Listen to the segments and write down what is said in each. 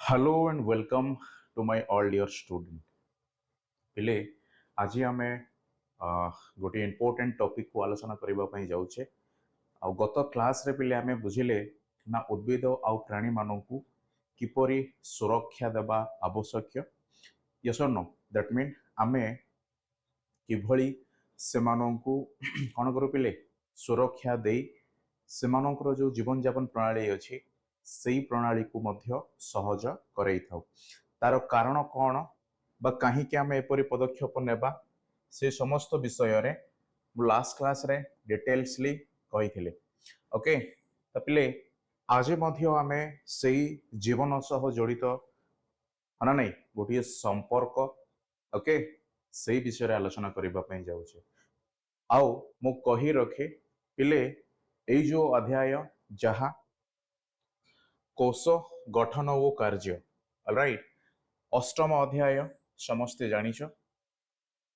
Hello and welcome to my all dear student. पिले आज आमे गोटे इम्पोर्टेंट टॉपिक को आलोचना करबा पई जाउछे आ गत क्लास रे पिले आमे बुझिले ना उद्भिद आ प्राणी माननकु किपरि सुरक्षा देबा आवश्यक यस और नो दैट मीन आमे किभଳି सेमाननकु कोन करू पिले सुरक्षा देई सेमानकर जो जीवन यापन प्रणाली अछि सेई प्रणाली को मध्य सहज करई थाउ तार कारण कौन बा कहीं आम एपरी पदक्षेप नेबा से समस्त विषय रे लास्ट क्लास रे डिटेल्सली कही ओके तो पिले आज मध्य आमे सेई जीवन सह जड़ित है ना गोटे संपर्क ओके सेई विषय रे आलोचना करबा पई जाउछे आउ मु कही रखे पिले एई जो अध्याय जहा कोश गठन ओ कार्य ऑलराइट अष्टम अध्याय समस्ते जानिछ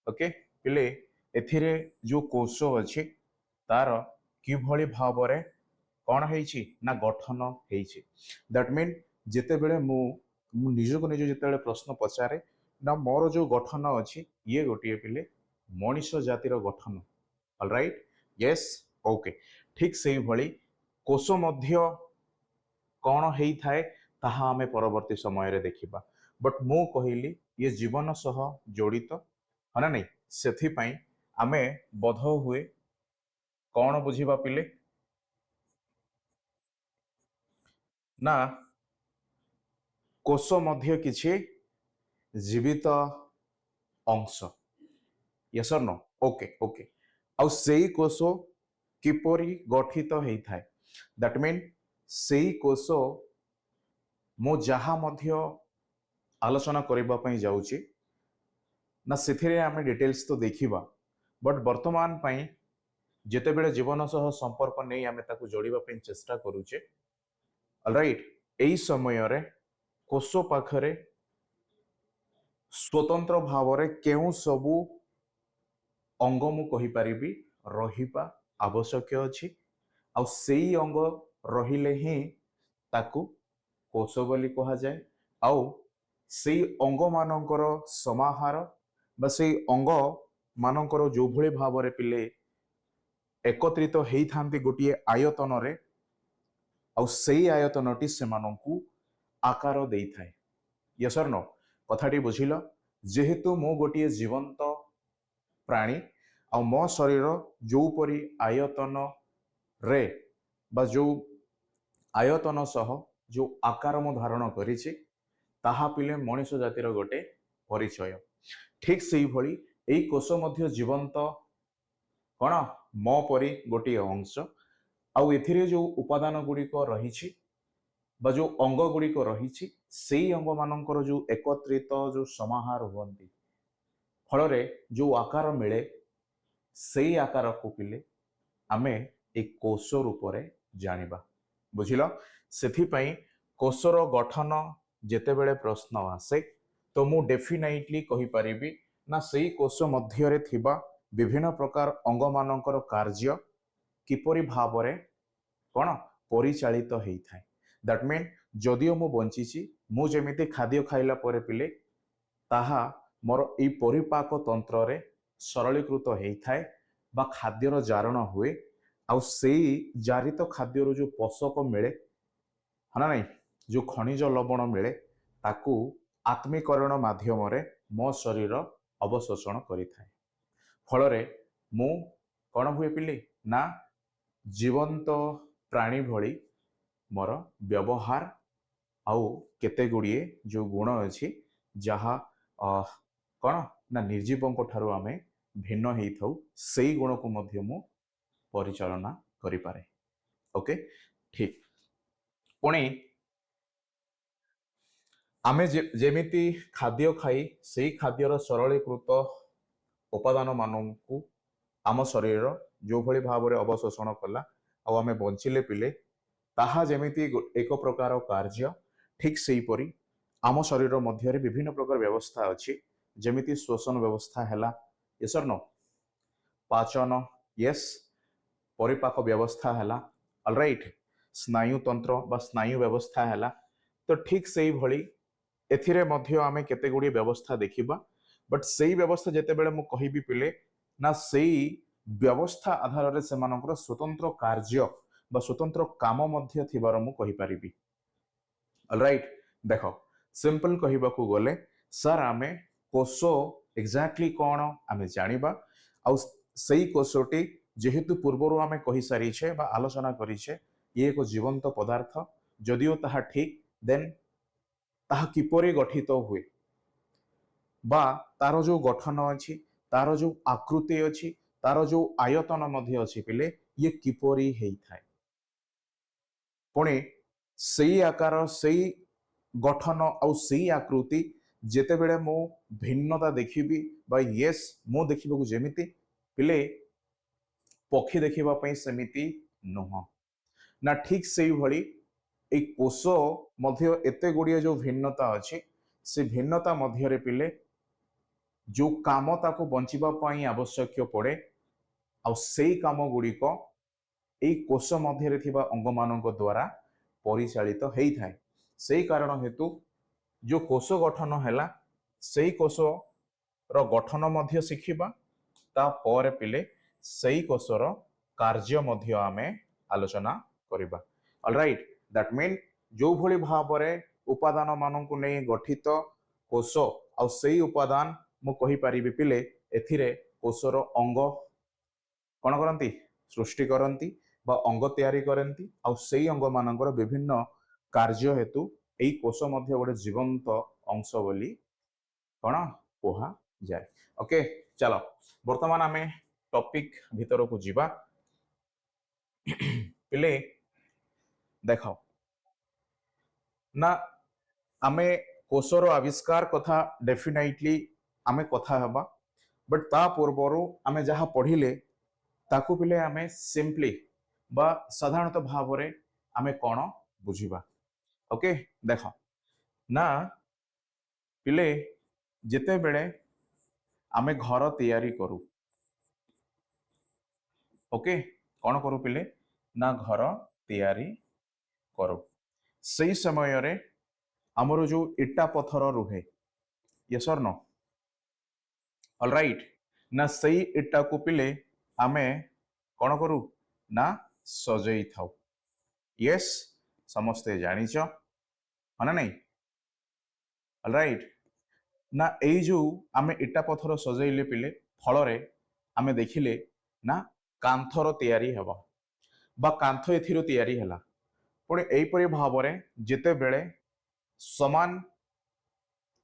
ओके पिले एथिरे जो कोश अछि तार किभଳି भावरे कौन हेछि ना गठन हेछि दैट मीन जेते बेले मु निज को निज जेते प्रश्न पचारे ना मोर जो गठन अछि ये गोटे पिले मनुष जातिर गठन ऑलराइट यस ओके ठीक सेही भली कोश मध्य कौन हेई थाए ताहा आमे परवर्ती समय रे देखिबा बट मु कहिली ये जीवन सह जड़ित है ना नहीं सेथि पई आमे बोध हुए कौन बुझिबा पिले ना कोश मध्य किछि जीवित अंश यस और नो ओके ओके आउ सेई कोश किपरि गठित हेई थाए दैट मीन सेई कोश मो जहा मध्य आलोचना करबा पई जाउची ना सेथिरे आमे डिटेल्स तो देखिबा बट वर्तमान पई जेते बेले जीवन सह संपर्क नहीं आमे ताकू जोड़िबा पई चेष्टा करूचे ऑलराइट एई समय रे कोश पाखरे स्वतंत्र भाव रे केउ सबु अंग मु कहि परिबी रहिबा आवश्यक अछि आ सेई अंग रहिले ही ताकू कोश बोली कहा जाए आउ सेई अंग मानकर समाहार बा सेई अंग मानकर जो भଳି भाव पिले एकत्रित हेई थांती गोटे आयतन रे आउ सेई आयतनटी सेमानंकु आकार देई थाए यस और नो कथाटी बुझिल जेहेतु मो गोटे जीवंत प्राणी आ मो शरीर जो परी आयतन रे बा जो आयतन सह जो आकार मो धारण करिछि ताहा पिले मनुष्य जातिर गोटे परिचय ठीक सेही भली एई कोश मध्य जीवंत कौन मो परी गोटे अंश आउ एथिरे जो उपादान गुड़िक रही बा जो अंग गुड़िक रही सेई अंग मानकर जो एकत्रित जो समाहार हुअंती फल जो आकार मिले सेई आकार को पिले आमे एक कोश रूप रे जानिबा बुझिल सेथिपई कोशर गठन जेतेबेले प्रश्न आसे तो मु डेफिनेटली कहि परिबी ना सेई कोश मध्य रे थिबा विभिन्न प्रकार अंग मानकर कार्य किपरि भावरे कोन परिचालित हेई थाए दैट मीन जदियो मु बंचीची मु जेमिति खाद्य खाइला परे पिले ताहा मोर ई परिपाक तंत्र रे सरलीकृत हेई थाए बा खाद्यर जारण हुए आउ सेई जारित खाद्यर जो पोषक मिले है ना नहीं जो खनिज लवण मिले ताकू आत्मीकरण माध्यम रे मो शरीर अवशोषण करि थाए फल रे मु कौन हुए पिले ना जीवंत प्राणी भली मोर व्यवहार आउ केते गुड़िए जो गुण अछि जहा कौन ना निर्जीवों ठारू आमे भिन्न हेई थाउ सेई गुण को मध्य मु परिचालना करि पारे ओके ठीक पुणी आमे जेमिति खाद्य खाई सेई खाद्यर सरलीकृत उपादान मानू आम शरीर जो भली भाव रे अवशोषण कला आ आमे बंचिले पिले ताहा जेमिति एक प्रकार कार्य ठीक सेही परी आम शरीर मध्य रे विभिन्न प्रकार व्यवस्था अछि जेमिति श्वसन व्यवस्था हैला यस और नो पाचन यस परिपाक व्यवस्था हैला ऑलराइट स्नायु तंत्र बा स्नायु व्यवस्था हैला तो ठीक सेही भली एथिरे मध्य आमे केते गुडी व्यवस्था देखिबा बट सेही व्यवस्था जेतेबेले मु कहिबी पिले ना सेही व्यवस्था आधार रे सेमानकर स्वतंत्र कार्य बा स्वतंत्र काम मध्य थिबार मु कहि परिबी ऑलराइट देखो सिंपल कहिबाकू गले सर आमे कोसो एग्जैक्टली कोन आमे जानिबा आ सेही कोसोटी जेहेतु पूर्वरु आमे कहि सारिछे बा आलोचना करिछे ये एक जीवंत पदार्थ जदिओ ताहा ठीक देन ताहा किपरि गठित हुए बा तार जो गठन अछि तार जो आकृति अछि तार जो आयतन मध्य अछि पिले ये किपरि हेई थाए पुणे सेही आकार सेही गठन आ सेही आकृति जेतेबेले मो भिन्नता देखिबी बा यस मो देखिबा जेमिति पिले पक्षी देखिबा पई सेमिति नह ना ठीक सेही भली एक कोष मध्य एते गुड़िए जो भिन्नता अच्छी से भिन्नता मध्य पिले जो काम ताको बंचिबा पई आवश्यक पड़े आ सेही काम गुड़िक एई कोष मध्य थिबा अंग मानक द्वारा परिचालित हेई थाए सेही कारण हेतु जो कोष गठन हैला सेही कोष रो गठन मध्य शिखिबा ता पर पिले सेही कोषर कार्य मध्य आमे आलोचना करिबा ऑलराइट दैट मीन जो भली भाबरे उपादान मानकु नै गठित कोष आ सेही उपादान मु कहि परिबि पिले एथिरे कोषर अंग कोन करंती सृष्टि करंती बा अंग तयारी करंती आ सेही अंग मानकर विभिन्न कार्य हेतु एई कोष मध्य गोटे जीवंत अंश बोली कोन कोहा जाय ओके चलो वर्तमान आमे टॉपिक भीतर को जीवा पिले देखो ना आमे कोषर आविष्कार कथा डेफिनेटली आमे कथा हबा बट ता पूर्वरु आमे जहा पढ़िले ताकू पिले आमे सिंपली बा साधारणतः भावरे आमे कोन बुझिबा ओके देखो ना पिले जेते बेले आमे घर तैयारी करू ओके कोन करू पिले ना घर तैयारी करू सही समय रे हमरो जो इटा पत्थर रुहे यस और नो ऑलराइट ना सही इटा को पिले आमे कोन करू ना सजई थाउ यस समस्ते जानिच हना नहीं ऑलराइट ना एई जो आमे इटा पत्थर सजईले पिले फल रे आमे देखिले ना कांथर तैयारी हेबा बा कांथ एथिरो तैयारी हला पुणे एई परि भावरे जेते बेले समान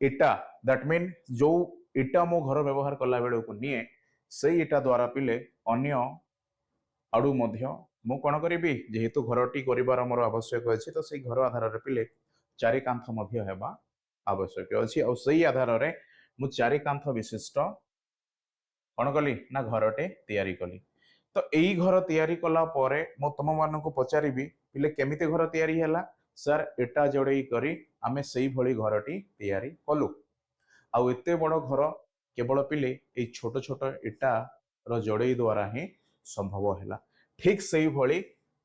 इटा दैट मीन जो इटा मो घर व्यवहार कला बेले को निए सही इटा द्वारा पिले अन्य आडू मध्य मु कोन करिबी जेहेतु घरटी करिवार मोर आवश्यक अछि तो सही घर आधार रे पिले चारि कांथ मध्य हेबा आवश्यक अछि और सही आधार रे मु चारि कांथ विशिष्ट कोन कली ना घरटे तैयारी कली तो एई घर तैयारी कला परे मो तुम मानकु पचारिबी पिले केमिते घर तैयारी हैला सर इटा जोड़ई करी आमे सेही भली घरटी तैयारी कलु आउ एते बड़ घर केवल पिले ए छोट छोट इटा रो जोड़ई द्वारा ही संभव हैला ठीक सेही भली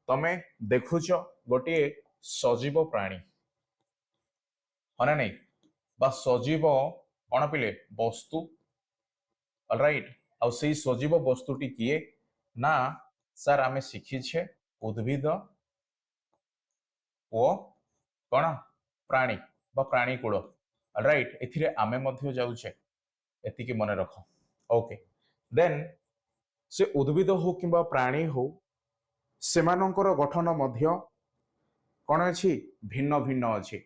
तमे देखुछ गोटे सजीव प्राणी हना नहीं बा सजीव कोन पिले वस्तु ऑलराइट आउ सेही सजीव वस्तुटी किए ना सर आमे शिखिछे उद्भिद ओ कोन प्राणी बा प्राणी कूल ऑलराइट एथिरे आमे मध्य जाउछे एतिकी मने रखो ओके देन से उद्भिद हो किंबा प्राणी हो सेमानकर गठन मध्य कोन अछि भिन्न भिन्न अछि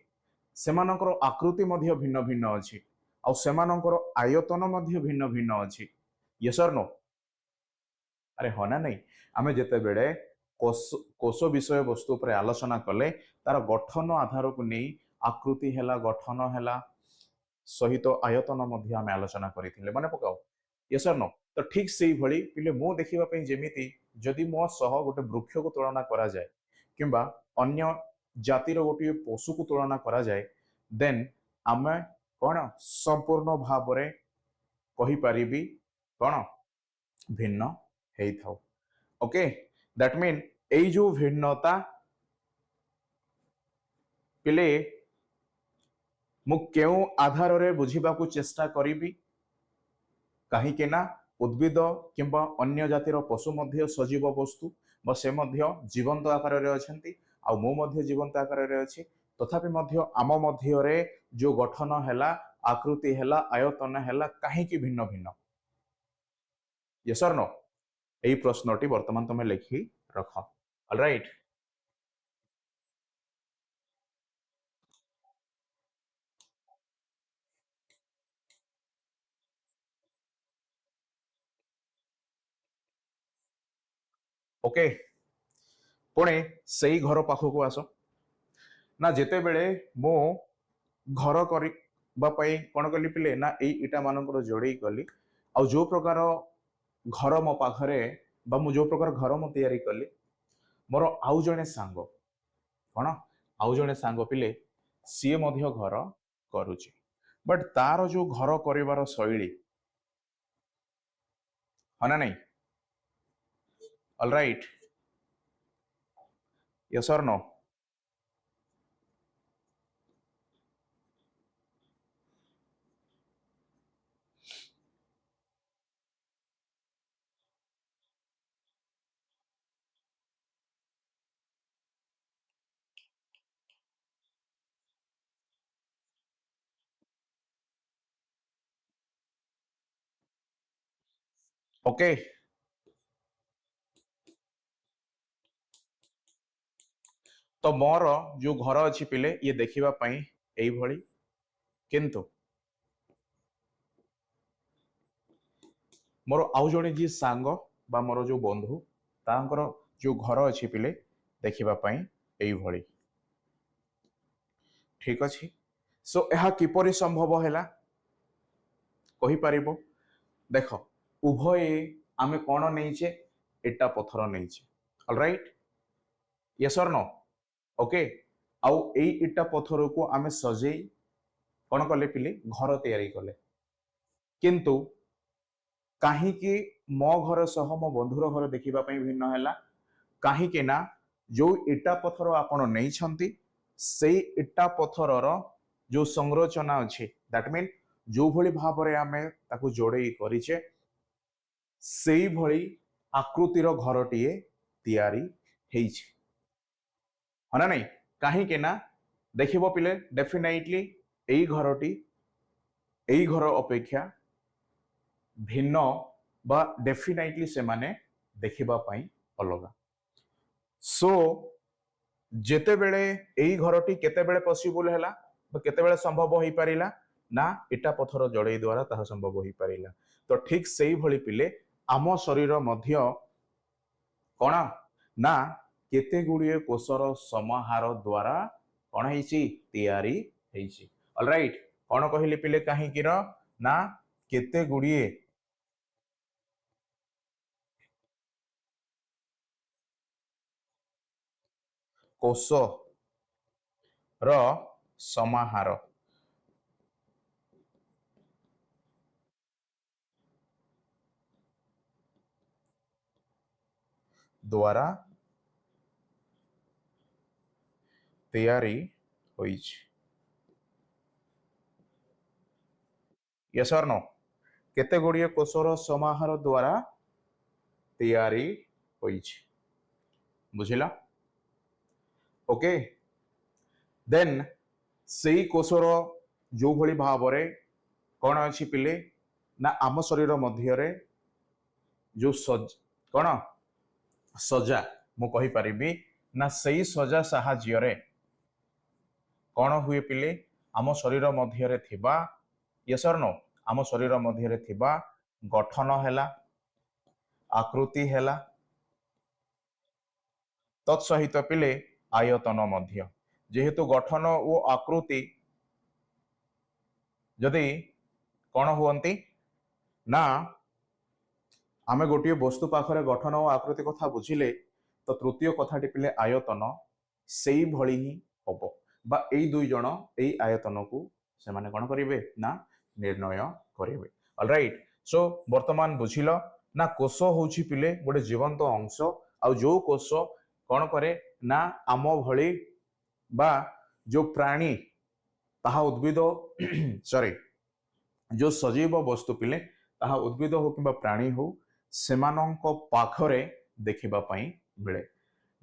सेमानकर आकृति मध्य भिन्न भिन्न अछि आ सेमानकर आयतन मध्य भिन्न भिन्न अछि यस और नो अरे हना नहीं आमे जेते बेले कोष विषय वस्तु पर आलोचना कले तार गठन आधार को नहीं आकृति हैला गठन हैला सहित आयतन मध्य आमे आलोचना करिथिले माने पकाओ यस और नो तो ठीक सेही भली पिले मो देखिबा पई जेमिति जदि मो सह गोटे वृक्ष को तुलना करा जाय किंबा अन्य जातिर गोटे पशु को तुलना करा जाय देन आमे कोन संपूर्ण भाबरे कहि परिबी कोन भिन्न हेई थाउ ओके दैट मीन एई जो भिन्नता पिले मु केउ आधार रे बुझिबाकू चेष्टा करिबी कहीं ना उद्भिद किंबा अन्य जातिर पशु मध्य सजीव वस्तु बा से मध्य जीवंत आकार रे अछंती आ मु मध्य जीवंत आकार रे अछि तथापि मध्य आम मध्य रे जो गठन हैला आकृति हैला आयतन हैला कहीं की भिन्न भिन्न यस और नो एई प्रश्नटी वर्तमान तुम लिखि रख ऑलराइट ओके पुणे सेई घर पाखक आस ना जेते बेले मो घर करबा पई कोन कली पिले ना एई इटा मानकर जोड़े कली आ जो प्रकार घर मो पाखरे बा मु जो प्रकार घर मो तैयारी कली मोर आउ जने सांग कौन आउ जने सांग पिले सीए मध्य घर करुची बट तार जो घर करिवार शैली है ना नहीं ऑलराइट यस और नो ओके तो मोर जो घर अच्छी पिले ये देखिबा पई एई भली किंतु मोर आउ जने जी सांग बा मोर जो बंधु तांकर जो घर अच्छी पिले देखिबा पई एई भली ठीक अछि सो यह किपरि संभव हैला कहि परिबो देख उभय आमे कोन नैचे एटा पत्थर नैचे ऑलराइट यस और नो ओके आउ एई इटा पत्थर को आमे सजेई कोन कले पिले घर तैयारी कले किंतु काहीकि मो घर सह मो बंधुर घर देखिबा पई भिन्न हैला काहीकि ना जो इटा पत्थर आपण नहीं छंती सेई इटा पत्थरर जो संरचना अछि दैट मीन जो भली भाबरे आमे ताकू जोड़ेई करिचे सेई भली आकृतिर घरटीए तैयारी हेइछि हना नहीं काहीकि ना देखिबो पिले डेफिनेटली एई घरटी एई घर अपेक्षा भिन्न बा डेफिनेटली से माने देखिबा पई अलगा सो जेते बेले एई घरटी केते बेले पॉसिबल हैला बा केते बेले संभव होई परिला ना इटा पत्थर जड़े द्वारा ताहा संभव होई परिला तो ठीक सेई भली पिले आम शरीर मध्य कोन ना केते गुड़िए कोषर समाहार द्वारा कोन हेइछि तैयारी हेइछि ऑलराइट कोन कहिली पिले काहे कि ना केते गुड़िए कोष र समाहार द्वारा तैयारी होइछि यस और नो केते गुड़िए कोषर समाहार द्वारा तैयारी होइछि बुझिला ओके देन सेई कोषर जो भली भावरे कोन अछि पिले ना आम शरीर मध्य रे जो सज कोन सजा मु कहि परिबी ना सेई सजा साहाଯ୍य रे कोन हुए पिले आम शरीर मध्य रे थिबा यस और नो आम शरीर मध्य रे थिबा गठन हैला आकृति हैला तत्सहित पिले आयतन मध्य जेहेतु गठन ओ आकृति जदि कोन हुअंती ना आमे गोटे वस्तु पाखरे गठन और आकृति कथा बुझिले तो तृतीय कथाटी पिले आयतन सेई भली ही हबो बा एई दुई जण एई आयतन को से माने कोन करिवे ना निर्णय करिवे ऑलराइट सो वर्तमान बुझिलो ना कोष होउछि पिले गोटे जीवंत अंश आ जो कोष कोन करे ना आम भली बा जो प्राणी ତାହା ଉଦ୍ଭିଦ ସରି जो सजीव वस्तु पिले ताहा उद्भिद हो किंबा प्राणी हो सेमानंक पाखरे देखिबा पई मिले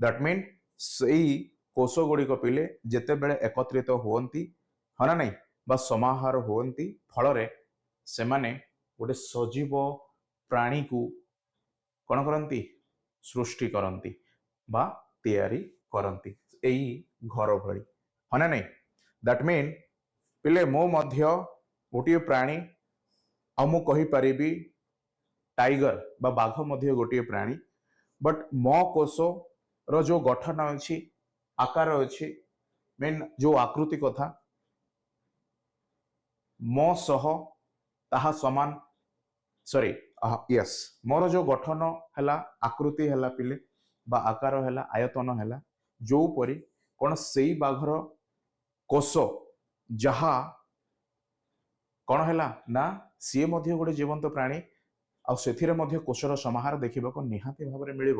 दैट मीन सेई कोष गुड़िक पिले जेते बेले एकत्रित हुअंती हना नहीं बा समाहार हुअंती फलरे सेमाने गोटे सजीव प्राणी को कौन करती सृष्टि करती बा तैयारी करती एई घर भली हना नहीं दैट मीन पिले मो मध्य गोटे प्राणी आ मु कहि परिबी टाइगर बा बाघ मध्य गोटे प्राणी बट मो कोष रो जो गठन अछि आकार अछि मीन जो आकृति कथा मो सह ताहा समान सॉरी यस मोर जो गठन हैला आकृति हैला पिले बा आकार हैला आयतन हैला जो परी कोन सेई बाघर कोष जहा कौन है ना सी मध्य गोटे जीवंत प्राणी आ सेथिरे मध्य कोषर समाहार देखा निहाती भाव में मिल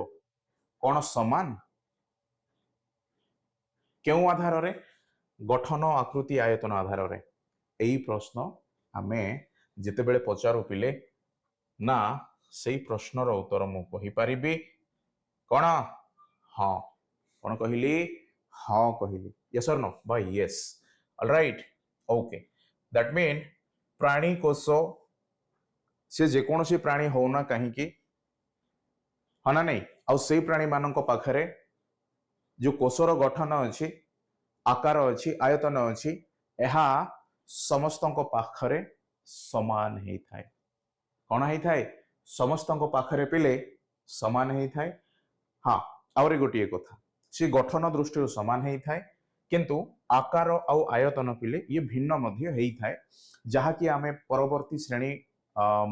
कौन समान क्यों आधार रे गठन आकृति आयतन आधार रे यही प्रश्न आमे जिते बेले पचारू पिले ना से प्रश्नर उत्तर मु कहि परिबी कौन हाँ कौन कहली हाँ कहली यस और no bye yes alright okay that mean प्राणी कोष से जेकोसी प्राणी होना कहीं हाँ ना नहीं आउ से प्राणी मान पाखरे जो कोषर गठन अच्छी आकार अच्छी आयतन अच्छी यह समस्त पाखरे समान ही थाए कौन ही थाए समस्त पाखरे पिले समान ही थाए हाँ आउरी गोटे कथा से गठन दृष्टि समान ही थाए किंतु आकार आउ आयतन पिले ये भिन्न मध्य ही थाए जहाँकि आमे परवर्ती श्रेणी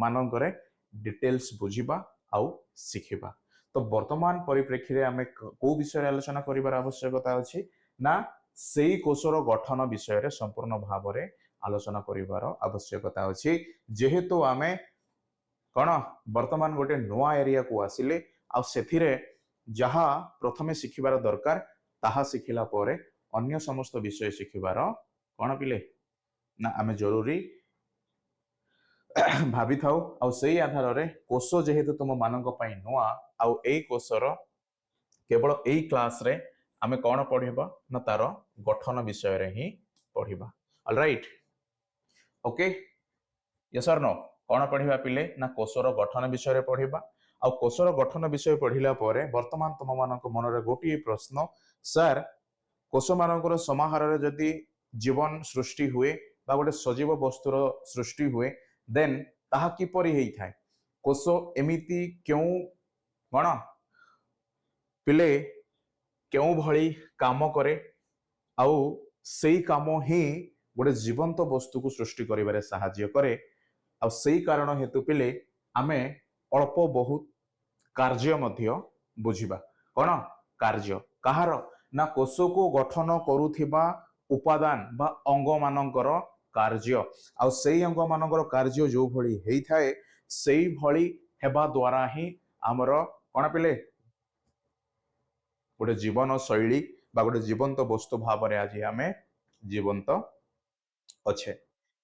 मानकरे डिटेल्स बुझिबा आउ शिखिबा तो वर्तमान परिप्रेक्षी रे आमे को विषय आलोचना करिवार आवश्यकता अछि ना सेई कोषर गठन विषय रे संपूर्ण भाव रे आलोचना करिवार आवश्यकता अछि जेहेतु आमे कोन वर्तमान गोटे नुआ एरिया को आसिले आ सेथिरे जहा प्रथमे शिखिबार दरकार ताहा शिखिला परे अन्य समस्त विषय शिखिबार कोन पिले ना आमे जरूरी भाभी थाउ आ सेई आधार रे कोष जेहेतु तुम मानक पई नुआ आ एई कोषर केवल एई क्लास रे आमे कोन पढिबा ना तार गठन विषय रे ही पढिबा ऑलराइट ओके यस और नो कोन पढिबा पिले ना कोषर गठन विषय रे पढिबा आ कोषर गठन विषय पढिला परे वर्तमान तुम मानक मन रे गोटी प्रश्न सर कोष मानकर समाहार रे जदी जीवन सृष्टि हुए बा गोटे सजीव वस्तुर सृष्टि हुए देन ताहा किपरि हेई थाए कोष एमिति क्यों कौन पिले क्यों भली काम करे आउ सेई काम ही गोटे जीवंत वस्तु को सृष्टि करिवारे सहाय्य करे आ सेई कारण हेतु पिले आमे अल्प बहुत कार्य मध्य बुझिबा कौन कार्य कहार ना कोष को गठन करुथिबा उपादान बा अंग मानकर कार्य आ सेई अंग मानकर कार्य जो भली हेई थाए सेई भली हेबा द्वारा ही आमर कौन पिले गोटे जीवन शैली बा गोटे जीवंत वस्तु भाव रे आज आमे जीवंत अच्छे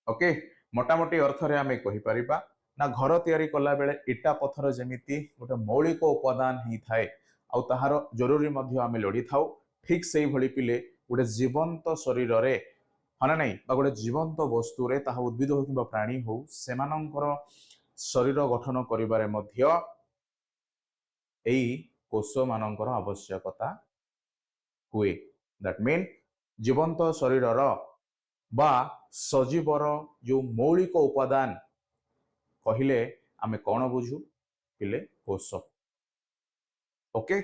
ओके मोटामोटी अर्थ रे आमे कहि परिबा ना घर तैयारी कला बेले इटा पत्थर जेमिति गोटे मौलिक उपादान ही थाए आ ताहार जरूरी मध्य आमे लड़ी थाउ ठीक सेई भली पिले गोटे जीवंत शरीर रे हना नहीं बा गोटे जीवंत वस्तु रे ताहा उद्भिद हो किबा प्राणी हो सेमानंकर शरीर गठन करिबारे मध्य एई कोष मानकर आवश्यकता हुए दैट मीन जीवंत शरीर बा सजीवर जो मौलिक उपादान कहिले आमे कौन बुझू पिले कोष ओके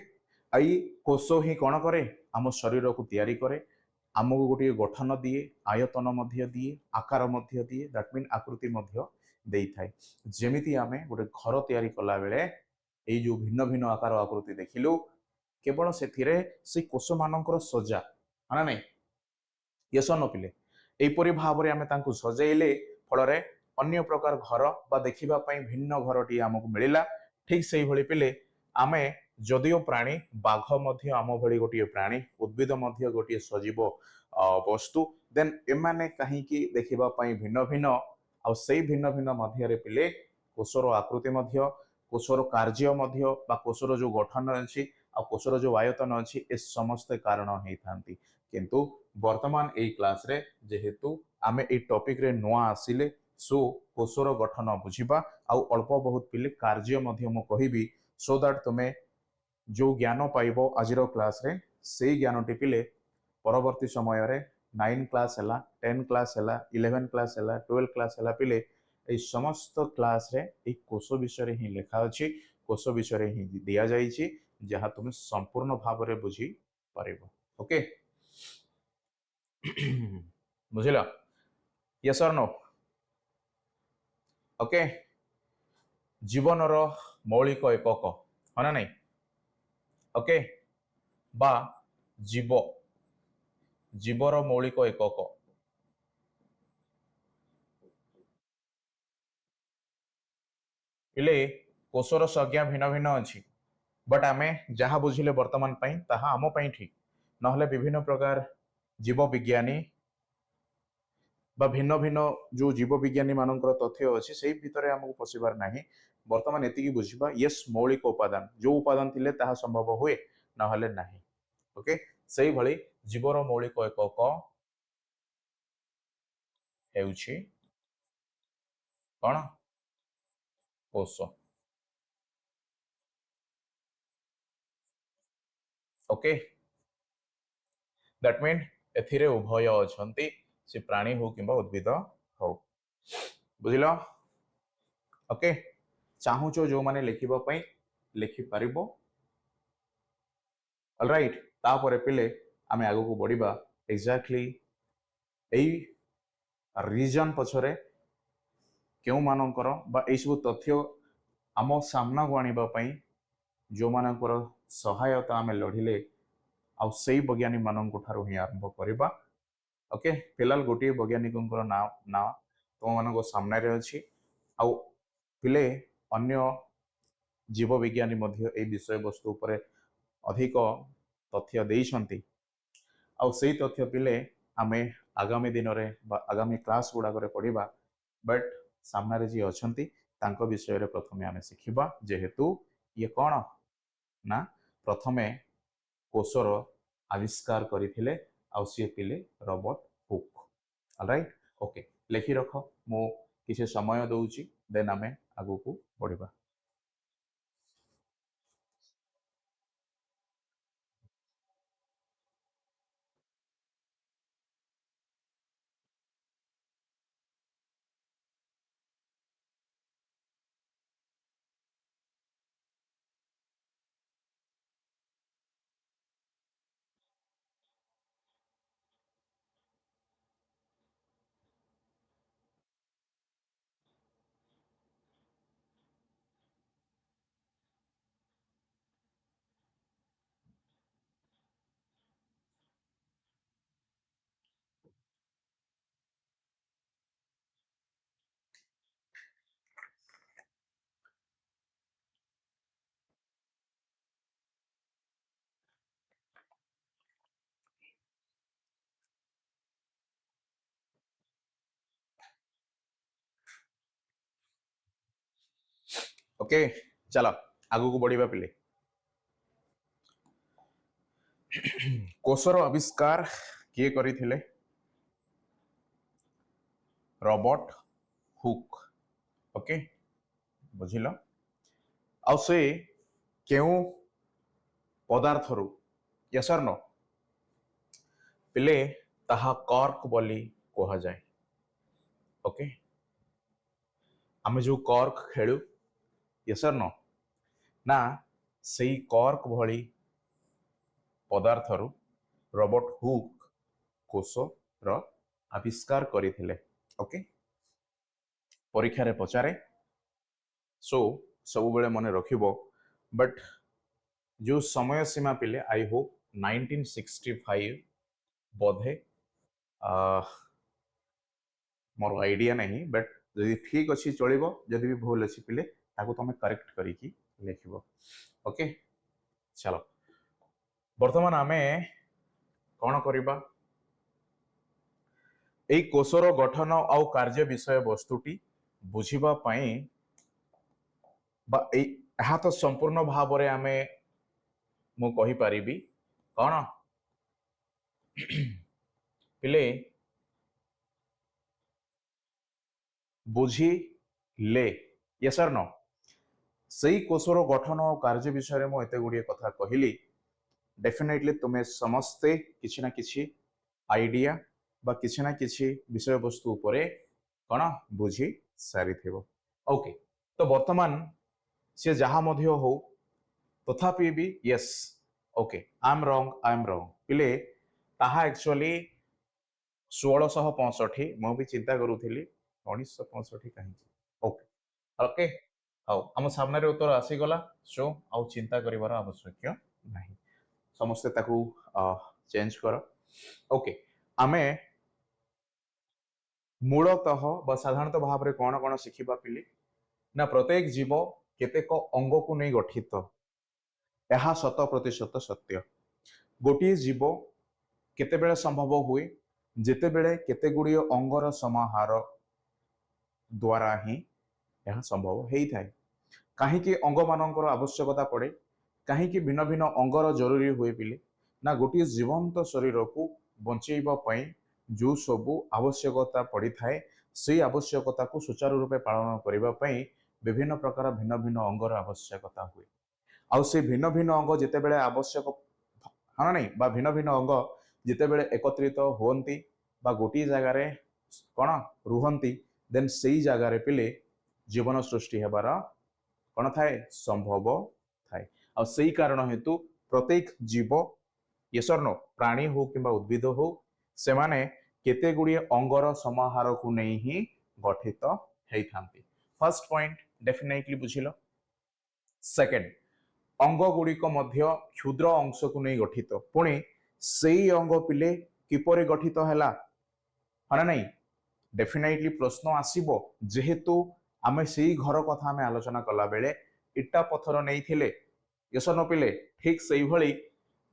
आई कोष ही कौन करे आम शरीर को तैयारी करे आमको गोटे गठन दिए आयतन मध्य दिए आकार मध्य दिए दैट मीन आकृति मध्य देई थाए जेमिति आमे गोटे घर तैयारी कला बेले एई जो भिन्न भिन्न आकार आकृति देखिलु केवल सेथिरे से कोष मानकर सजा हाना नहीं यस न पिले एपरी भाव रे आमे तांकु सजाइले फल अन्य प्रकार घर बा देखिबा पई भिन्न घरटी आमको मिलिला ठीक सेही भली पिले आमे जदिओ प्राणी बाघ मध्य आम भली गोटे प्राणी उद्भिद मध्य गोटे सजीव वस्तु देन एमाने कहीं देखिबा पई भिन्न भिन्न आ सेई भिन्न भिन्न मध्य पिले कोषर आकृति मध्य कोषर कार्य मध्य बा कोषर जो गठन अछि आ कोषर जो आयतन अछि ए समस्त कारण हेई थांती किंतु वर्तमान ए क्लास रे जेहेतु आमे ए टॉपिक रे नुआ आसिले सो कोषर गठन बुझिबा आ अल्प बहुत पिले कार्य मध्य मु कहिबी सो दैट तुमे जो ज्ञान पाइब आज क्लास रे से ज्ञान टी पिले परवर्ती समय रे 9 क्लास है 10 क्लास है 11 क्लास है 12 क्लास है पिले ए समस्त क्लास रे ए कोष विषय ही लिखा अछि कोष विषय ही दिया जाइछि जहाँ तुम संपूर्ण भाव रे बुझी परिबो ओके बुझिला यस और नो ओके जीवन रो मौलिक एकक है ना ओके बा जीव जीवर मौलिक एकक इले कोषर संज्ञा भिन्न भिन्न अच्छी बट आमे जहाँ बुझिले वर्तमान पई ताहा आम पई ठीक नहले विभिन्न प्रकार जीव विज्ञानी बा भिन्न भिन्न जो जीव विज्ञानी मानकर तथ्य अच्छी से भितर आमको पशिबार नाही वर्तमान एतिकी बुझिबा यस मौलिक उपादान जो उपादान थिले ताहा संभव हुए नहले नाही ओके सेही भली जीवर मौलिक एकक हेउछि कोन कोष ओके दैट मीन एथिरे उभय अछंती से प्राणी हो किंबा उद्भिद हो बुझिल ओके चाहूचो जो माने लिखिबा पई लिखि पारिबो ऑलराइट तापरे पिले आमे आगो को बढ़िबा एग्जैक्टली एई रीजन पछरे केउ मानकर बा एई सब तथ्य आम सामना को आनिबा पई जो मानकर सहायता आमे लढिले आ सेई वैज्ञानिक मानक ठारो ही आरंभ करबा ओके फिलहाल गोटे वैज्ञानिक ना ना तुम मान सामने रे अच्छी आउ पिले अन्य जीव विज्ञानी मध्य ए विषय वस्तु उपरे अधिक तथ्य देइछंती आउ सेई तथ्य पिले आमे आगामी दिन रे बा आगामी क्लास गुडा करे पढ़िबा बट सामने रे जी अछंती तांको विषय रे प्रथमे आमे सिखिबा जेहेतु ये कोन ना प्रथमे कोषर आविष्कार करथिले आउ सी पिले रॉबर्ट हुक ऑलराइट ओके लिखि रख मो किसी समय दउची देन आमे आगु को बढ़िबा ओके चलो आगु को बढ़िबा पिले कोषर आविष्कार किए करिथिले रॉबर्ट हुक ओके बुझिल आ से केउ पदार्थरु यस और नो पिले ताहा कॉर्क बोली कहा जाए ओके आमे जो कॉर्क खेलु यस और नो ना सेई कॉर्क भली पदार्थरु रॉबर्ट हुक कोष र आविष्कार करथिले ओके परीक्षा रे पचारे सो सब बेले मने रखिबो बट जो समय सीमा पिले I hope 1965 Bodhe more idea नहीं बट जदि ठीक अच्छी चलो जदि भी भूल अच्छी पिले ताको तुम करेक्ट करिकी लिखिबो ओके चलो वर्तमान आमे कौन करिबा एई कोषर गठन आउ कार्य विषय वस्तुटी बुझिबा पई बा एहा तो संपूर्ण भाव रे आमे मु कहि परिबी कौन पिले बुझी ले यस और नो सही कोषर गठन और कार्य विषय में एत गुड़िए कथा कहली डेफिनेटली तुम्हें समस्ते किसी ना किसी आइडिया बा किसी ना किसी विषय वस्तु उपरे कौन बुझी सारी थिबो ओके तो वर्तमान से जहाँ मध्य हो तथापि भी yes okay I am wrong पिले ताहा एक्चुअली 1665 मु भी चिंता करूथली 1965 कहीं ओके ओके आउ आम सामने उत्तर आसीगला सो आउ चिंता करिवार आवश्यक नहीं समस्ते ताकू चेंज कर ओके आमे मूलतः बा साधारणतः भाव में कौन कौन शिखिबा पिले ना प्रत्येक जीव केतेक अंग को नहीं गठित यह 100% सत्य गोटे जीव केतेबेले संभव हुए जेतेबेले केते गुड़िए अंगर समाहार द्वारा ही यह संभव होता है कहीं अंग मानकर आवश्यकता पड़े कहीं भिन्न भिन्न अंगर जरूरी हुए पिले ना गोटे जीवंत शरीर को बचेवाई जो सबू आवश्यकता पड़ी थाए से आवश्यकता को सुचारू रूपे पालन करने विभिन्न प्रकार भिन्न भिन्न अंगर आवश्यकता हुए आउ से भिन्न भिन्न अंग जितेबेले आवश्यक हाँ नहीं बा भिन्न भिन्न अंग जितेबेले एकत्रित हुअन्ति बा गोटे जगार कौन रुहन्ति देन से जगार पिले जीवन सृष्टि हेबार कौन थाए संभव थाए आ सही कारण हेतु प्रत्येक जीव येसरनो प्राणी हो कि उद्भिद हो से माने केते गुड़िए अंगर समाहार को नहीं ही गठित होता फर्स्ट पॉइंट डेफिनेटली बुझिल सेकेंड अंग गुड़िक मध्य क्षुद्र अंश को नहीं गठित पुणी से अंग पिले किपरि गठित हैला हाँ नहीं डेफिनेटली प्रश्न आसीबो जेहेतु आमे से घर कथा आमे आलोचना कला बेले इटा पत्थर नहीं थिले यसन पिले ठीक से भली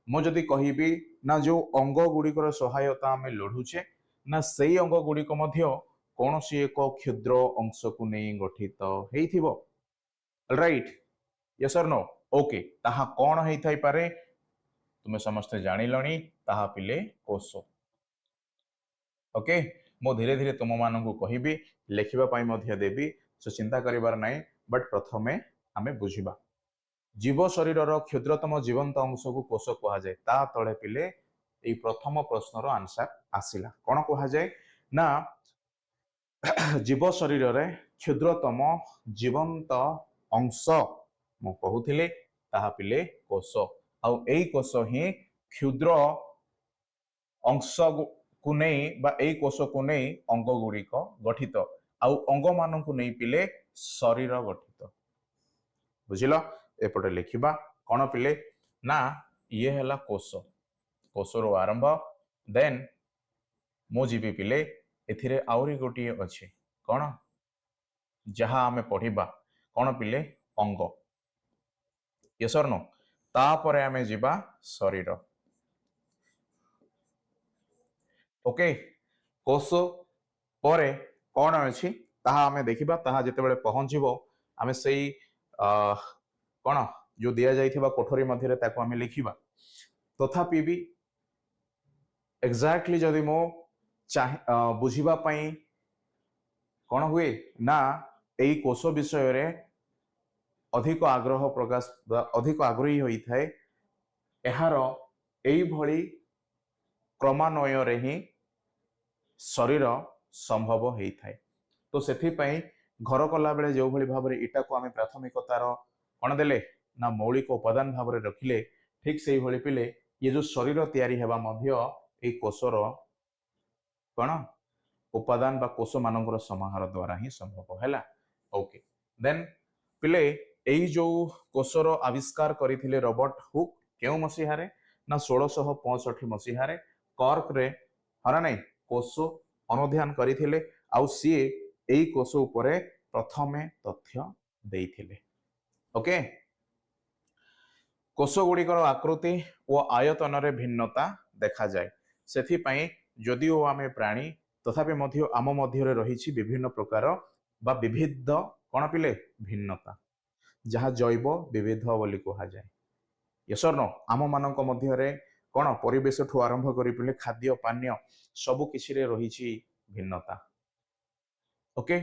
मु जदि कहिबी ना जो अंग गुड़िकर सहायता आमे लढुचे ना से अंग गुड़िक मध्य कौन सी एक क्षुद्र अंश को नहीं गठित हेइथिबो राइट यस और नो ओके ताहा कौन हेइ थाई पारे तुमे समस्ते जानिलणी ताहा पिले कोष ओके मो धीरे धीरे तुम मानू कहबी लेखिबा पाई मध्य देबी सो चिंता करिवार नाही बट प्रथमे आमे बुझिबा जीव शरीर क्षुद्रतम जीवंत अंश को कोष कहा जाए ता तले पिले एई प्रथम प्रश्नर आंसर आसिला कौन कहा जाए ना जीव शरीर रे क्षुद्रतम जीवंत अंश मु कहूथिले ताहा पिले कोष आउ एई कोष ही क्षुद्र अंश को नहीं बा एई कोष को नहीं अंग गुड़िक गठित आउ अंग मान को नहीं पिले शरीर गठित बुझिल एपटे लिखिबा कौन पिले ना ये हैला कोष कोषर आरंभ देन मो जीवी पिले एथिरे आउरी गोटिए अछि कौन जहाँ आमे पढ़िबा कौन पिले अंग यस और नो तापरे आमे जिबा शरीर ओके कोष परे कौन अछि ताहा आमे देखिबा ताहा जेतेबेले पहुंचीबो आमे सेई कौन जो दिया जाइथिबा कोठरी मध्यरे ताको आमे लिखिबा तथापि भी एक्जाक्टली जदि मो बुझिबा पई कौन हुए ना एई कोष विषय रे अधिक आग्रह प्रकाश अधिक आग्रही होई थाए एहार एई भली क्रमान्वय रे ही शरीर संभव होई थाए तो सेथि पई घर कला बेले जो भली भाव रे इटा को आमे प्राथमिकतार कौन देले ना मौलिक उपादान भाव रे रखिले ठीक से भली पिले ये जो शरीर तैयारी हेबा मध्य ए कोषर कौन उपादान बा कोष मानकर समाहार द्वारा ही संभव हैला ओके देन पिले एई जो कोषर आविष्कार करथिले रॉबर्ट हुक केउ मसीहारे ना 1665 मसीहारे कॉर्क रे हरा नहीं कोष अनुध्यान करथिले आउ सीए एई कोष उपरे प्रथमे तथ्य देइथिले ओके कोष गुड़िकर आकृति और आयतन रे भिन्नता देखा जाए सेथिपाई जदिओ आमे प्राणी तथापि मध्य आम मध्य रही विभिन्न प्रकार बा विविध कौन पिले भिन्नता जहाँ जैव विविध बोली कहा जाए यस और नो आम मानक मध्य कौन परिवेश ठू आरंभ करी पिले खाद्य पानीय सबु किछि रे रही भिन्नता ओके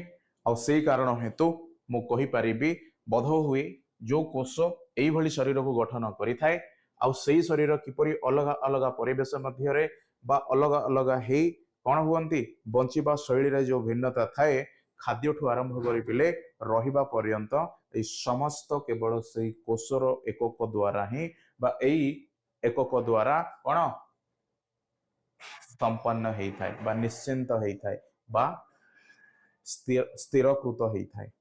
आउ से कारण हेतु मु कहि परिबी बोध हुए जो कोष एई भली शरीर को गठन करिथाए आउ सेई शरीर किपरि अलग अलग परिवेश मध्य रे बा अलग अलग हेई कौन हुअंती बंचिबा शैली रे जो भिन्नता थाए खाद्य ठू आरंभ करी पिले रहिबा पर्यंत ए समस्त केवल सेई कोषर एकक द्वारा ही बा एई एकक द्वारा कौन संपन्न हेई थाए बा निश्चिंत हेई थाए बा स्थिरकृत हेई थाए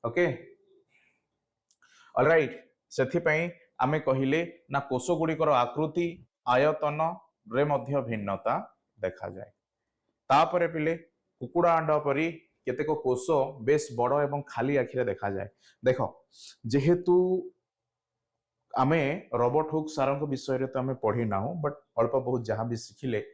ओके ऑलराइट सेथिपाई आमे कहिले ना कोष गुड़िकर आकृति आयतन रे मध्य भिन्नता देखा जाए तापरे पिले कुकुड़ा अंडा परी केतेक कोष बेस बड़ एवं खाली आखिरे देखा जाए देख जेहेतु आमे रॉबर्ट हुक सार विषय रे तो आमे पढ़ी ना बट अल्प बहुत जहाँ भी शिखिले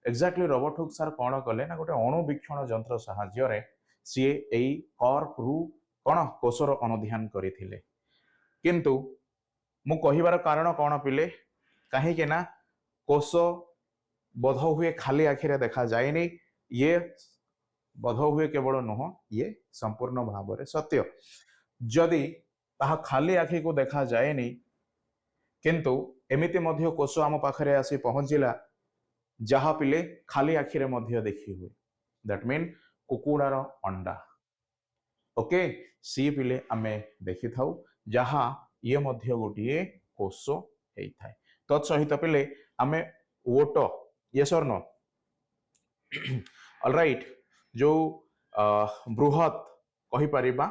एक्जाक्टली रॉबर्ट हुक सार कौन कले ना गोटे अणुवीक्षण यंत्र साहाय्य रे सी एई कर्क रु कौन कोषर अनुध्यान करथिले किंतु मु कहिबार कारण कौन पिले कहीं ना कोष बोध हुए खाली आखिरे देखा जाएनी ये बोध हुए केवल नुह ये संपूर्ण भाव में सत्य जदि ताहा खाली आखि को देखा जाएनी किंतु एमिति मध्य कोष आम पाखरे आसी पहुंचला जहा पिले खाली आखिरे मध्य देखी हुए दैट मीन कुकुड़ार अंडा ओके सी पिले आमे देखि थाउ जहा ये मध्य गोटे कोष हेई थाए तत्सहित पिले आमे ओट यस और नो ऑलराइट जो बृहत कहि परिबा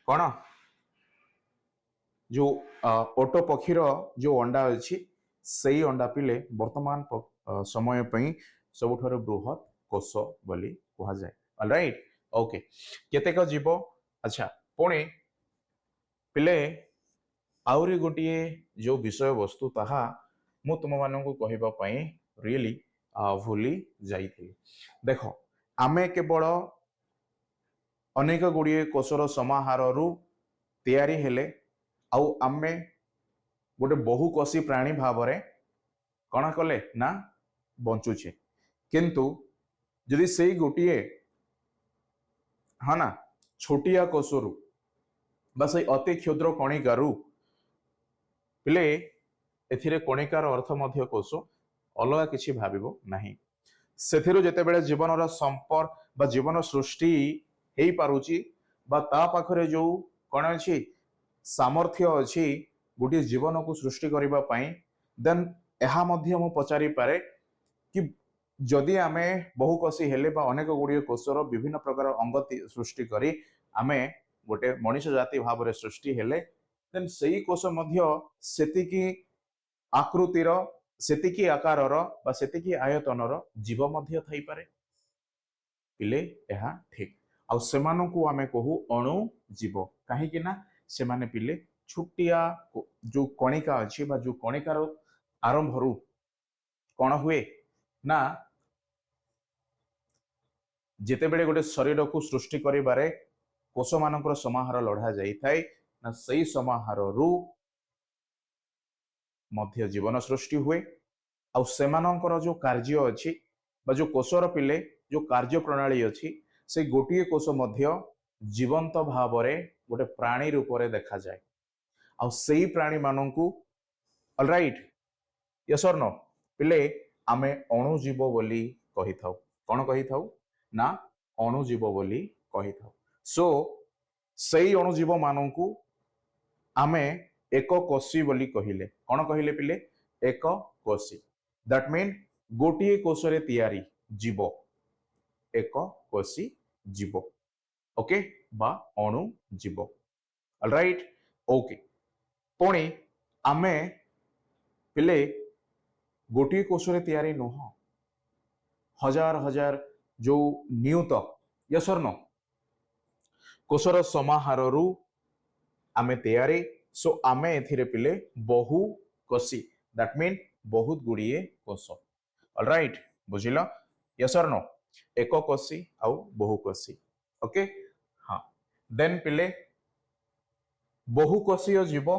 कौन जो ओट पक्षीर जो अंडा अच्छी से अंडा पिले वर्तमान समय पई सबुठार बृहत कोष बोली कहा जाए ऑलराइट ओके केतेक जीव अच्छा पुणी पिले आउरी गोटिए जो विषय वस्तु ताहा मु तुम मानकु कहिबा पई रियली भूली जाइथिली देखो आमे केवल अनेक गुड़िए कोषर समाहार रु तैयारी हेले आउ आमे गोटे बहुकोशी प्राणी भाव में कौन कले ना बंचुचे किंतु यदि से गोटे हाँ ना छोटिया कोषरु बा से अति क्षुद्र कणिकारु पिले एथिरे कणिकार अर्थ मध्य कोष अलग किछि भाबिबो नाही सेथिरु जेतेबेले जीवनर संपर्क बा जीवन सृष्टि हेई पारुची बा ता पाखरे जो कौन अछि सामर्थ्य अच्छी गोटे जीवन को सृष्टि करबा पई देन एहा मध्य मु पचारि पारे कि जदि आमे बहुकोशी हेले बा अनेक गुड़िए कोषर विभिन्न प्रकार अंग सृष्टि करी आमे गोटे मनुष्य जाति भाव में सृष्टि हेले देन सेई कोष मध्य सेतिकी आकृतिर सेतिकी आकारर बा सेतिकी आयतनर जीव मध्य थाई पारे पिले एहा ठीक आ सेमानकु आमे कहू अणु जीव काहे कि ना से माने पिले छुटिया जो कणिका अच्छी बा जो कणिकार आरंभ रु कौन हुए ना जिते बेले गोटे शरीर को सृष्टि करिबारे कोष मानकर समाहार लढ़ा जाई थाए ना सही समाहार रु मध्य जीवन सृष्टि हुए आ सेमानकर जो कार्य अच्छी बा जो कोषर पिले जो कार्य प्रणाली अच्छी से गोटिए कोष मध्य जीवंत भाव में गोटे प्राणी रूप में देखा जाए आ सेई प्राणी मानंकु ऑलराइट यस और नो पिले आमे अणुजीव बोली कहि थाउ कौन कहि थाउ ना अणुजीव बोली कहि थाउ सो सेई अणुजीव मानंकु आमे एक कोशी बोली कहिले कौन कहिले पिले एक कोशी दैट मीन गोटिए कोषरे तैयारी जीव एक कोशी जीव ओके बा अणु जीव ऑलराइट ओके पुणी आमे पिले गोटे कोषरे तैयारी नुह हजार हजार जो नियुत यस और नो कोषर समाहार रु आमे तैयारी सो आमे एथिरे पिले बहु कोशी दैट मीन बहुत गुड़िए कोष ऑलराइट बुझिल यस और नो एक कोशी आउ बहु कोशी ओके हाँ देन पिले बहु कोशीय जीव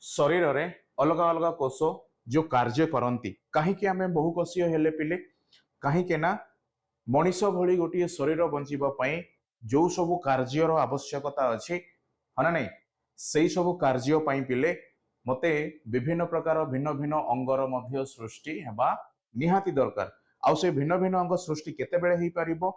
शरीर रे अलग अलग कोष जो कार्य करती कहीं आम बहु कोशीय हेले पिले कहीं ना मनीष भली गोटे शरीर बंचाई जो सब कार्यर आवश्यकता अच्छी है ना नहीं से सब कार्य पिले मते विभिन्न प्रकार भिन्न भिन्न अंगर मध्य सृष्टि हेबा निहाती दरकार आउ से भिन्न भिन्न अंग सृष्टि केतेबेले हेई परिबो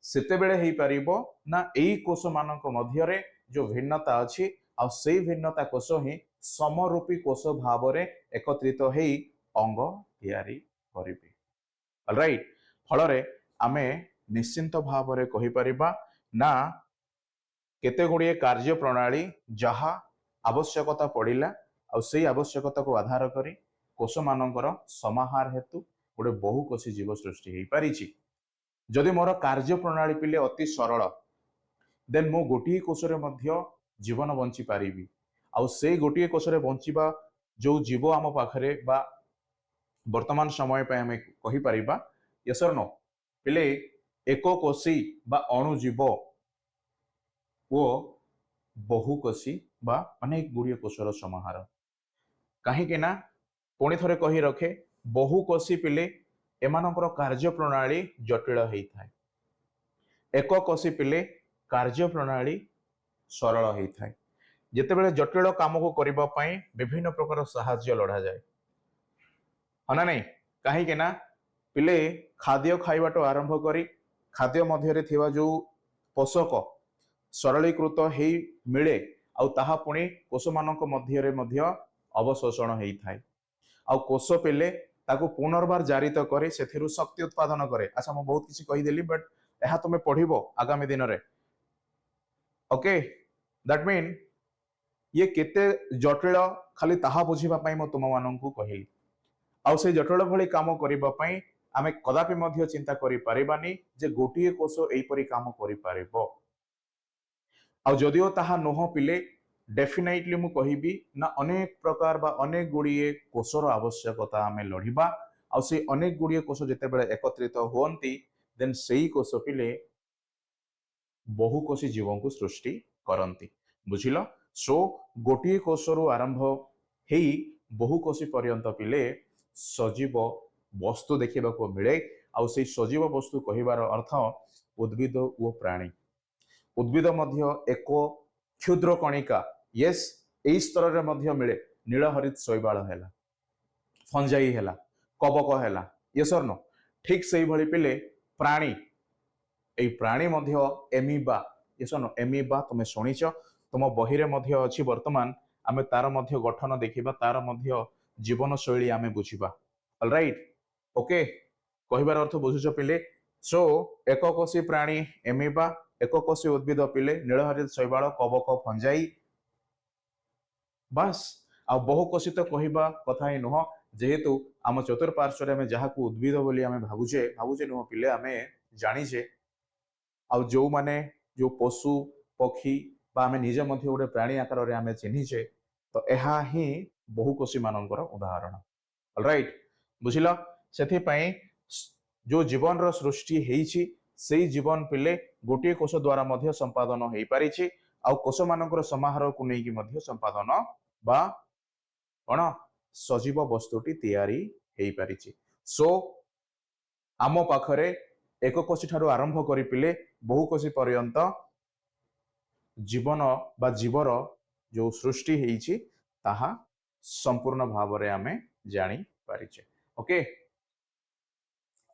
सेतेबेले हेई परिबो ना एई कोष मानक मध्य रे जो भिन्नता अच्छी आ से भिन्नता कोष ही समरूपी कोष भाव रे एकत्रित हेई अंग तैयारी करिबे ऑलराइट फलरे आमे निश्चिंत भाव रे कहि परिबा ना केते गुड़िए कार्य प्रणाली जहा आवश्यकता पड़िला आ से आवश्यकता को आधार करी कोष मानकर समाहार हेतु गोटे बहुकोशी जीव सृष्टि हो पारी जदि मोर कार्य प्रणाली पिले अति सरल देन मो गोटे कोषरे मध्य जीवन बंची पारिबी आ से गोटे कोषरे बंचिबा जो जीव आम पाखरे बा वर्तमान समय पे हमें कहि परिबा यस और नो पिले एक कोशी बा अणुजीव वो बहुकोशी बा अनेक गुड़िए कोषर समाहार कहीं ना पुणी थरे कही रखे बहुकोशी पिले एमानकर कार्य प्रणाली जटिल होता है एक कोशी पिले कार्य प्रणाली सरल होता है जितेबले जटिल काम को करबा पई विभिन्न प्रकार साहाय्य लड़ा जाए है ना नहीं कहीं ना पिले खाद्य खाइबाटो आरंभ करी खाद्य मध्य थिवा जो पोषक सरलीकृत हो मिले आउ ताहा पुणी कोष मानक मध्य अवशोषण होता है आउ कोष पिले ताकू पुनर्बार जारित करे सेथिरु शक्ति उत्पादन करे अच्छा मैं बहुत किसी कहीदेली बट यह तुम पढ़िबो आगामी दिन रे ओके दैट मीन ये केते जटिल खाली ताहा बुझिबा पई मैं तुम माननकु कहिली आउ से जटिल भली काम करिबा पई आमे कदापि मध्य चिंता करि परिबानी जे गोटिए कोष एइपरि काम करि पारिबो आ जदिओ ताहा नुह पिले डेफिनेटली मु कहिबी ना अनेक प्रकार बा अनेक गुड़िए कोषर आवश्यकता आमे लढ़िबा आ से अनेक गुड़िए कोष जेतेबेले एकत्रित होंती देन सेही कोष पिले बहुकोशी जीवों को सृष्टि करती बुझिल सो गोटिए कोषरु आरंभ हेई बहुकोशी पर्यंत पिले सजीव वस्तु देखा मिले आ से सजीव वस्तु कहिबार अर्थ उद्भिद और प्राणी उद्भिद मध्य एक क्षुद्र कणिका यस एई स्तर रे मध्य मिले नीलहरित शैवाल हैला फंजाई हैला कबक हैला यस और नो ठीक सेही भली पिले प्राणी एई प्राणी मध्य एमीबा यस और नो एमीबा तुमे सुनिछ तुम बही रे मध्य अछि वर्तमान आमे तार मध्य गठन देखिबा तार मध्य जीवन शैली आमे बुझिबा ऑलराइट ओके कहिबार अर्थ बुझुछ पिले सो एककोशी प्राणी एमीबा एककोशी उद्भिद पिले नीलहरित शैवाल कबक फंजाई बस आ बहुकोशी तो कहवा कथा ही नुह जेहेतु आम चतुर्पार्श्व में जहाँ को उद्भिद बोली आमे भावुचे नुह पिले आमे जानीचे आ जो माने जो पशु पक्षी बा आमे निजे मध्य गोटे प्राणी आकार रे आमे चिन्हिचे तो यह ही बहुकोशी मानकर उदाहरण ऑलराइट बुझिल सेथि पई जो जीवन रो सृष्टि हेइछि सेही जीवन पिले गोटे कोष द्वारा मध्य संपादन हेइ पारिछि आ कोष मानकर समाहार को नेकी मध्य संपादन बा कोन सजीव वस्तुटी तैयारी हेइ पारिछि सो आम पाखरे एक कोशी ठारू आरंभ करी पिले बहुकोशी पर्यंत जीवन बा जीवर जो सृष्टि हेइछि ताहा संपूर्ण भाव रे आमे जानी पारिछे ओके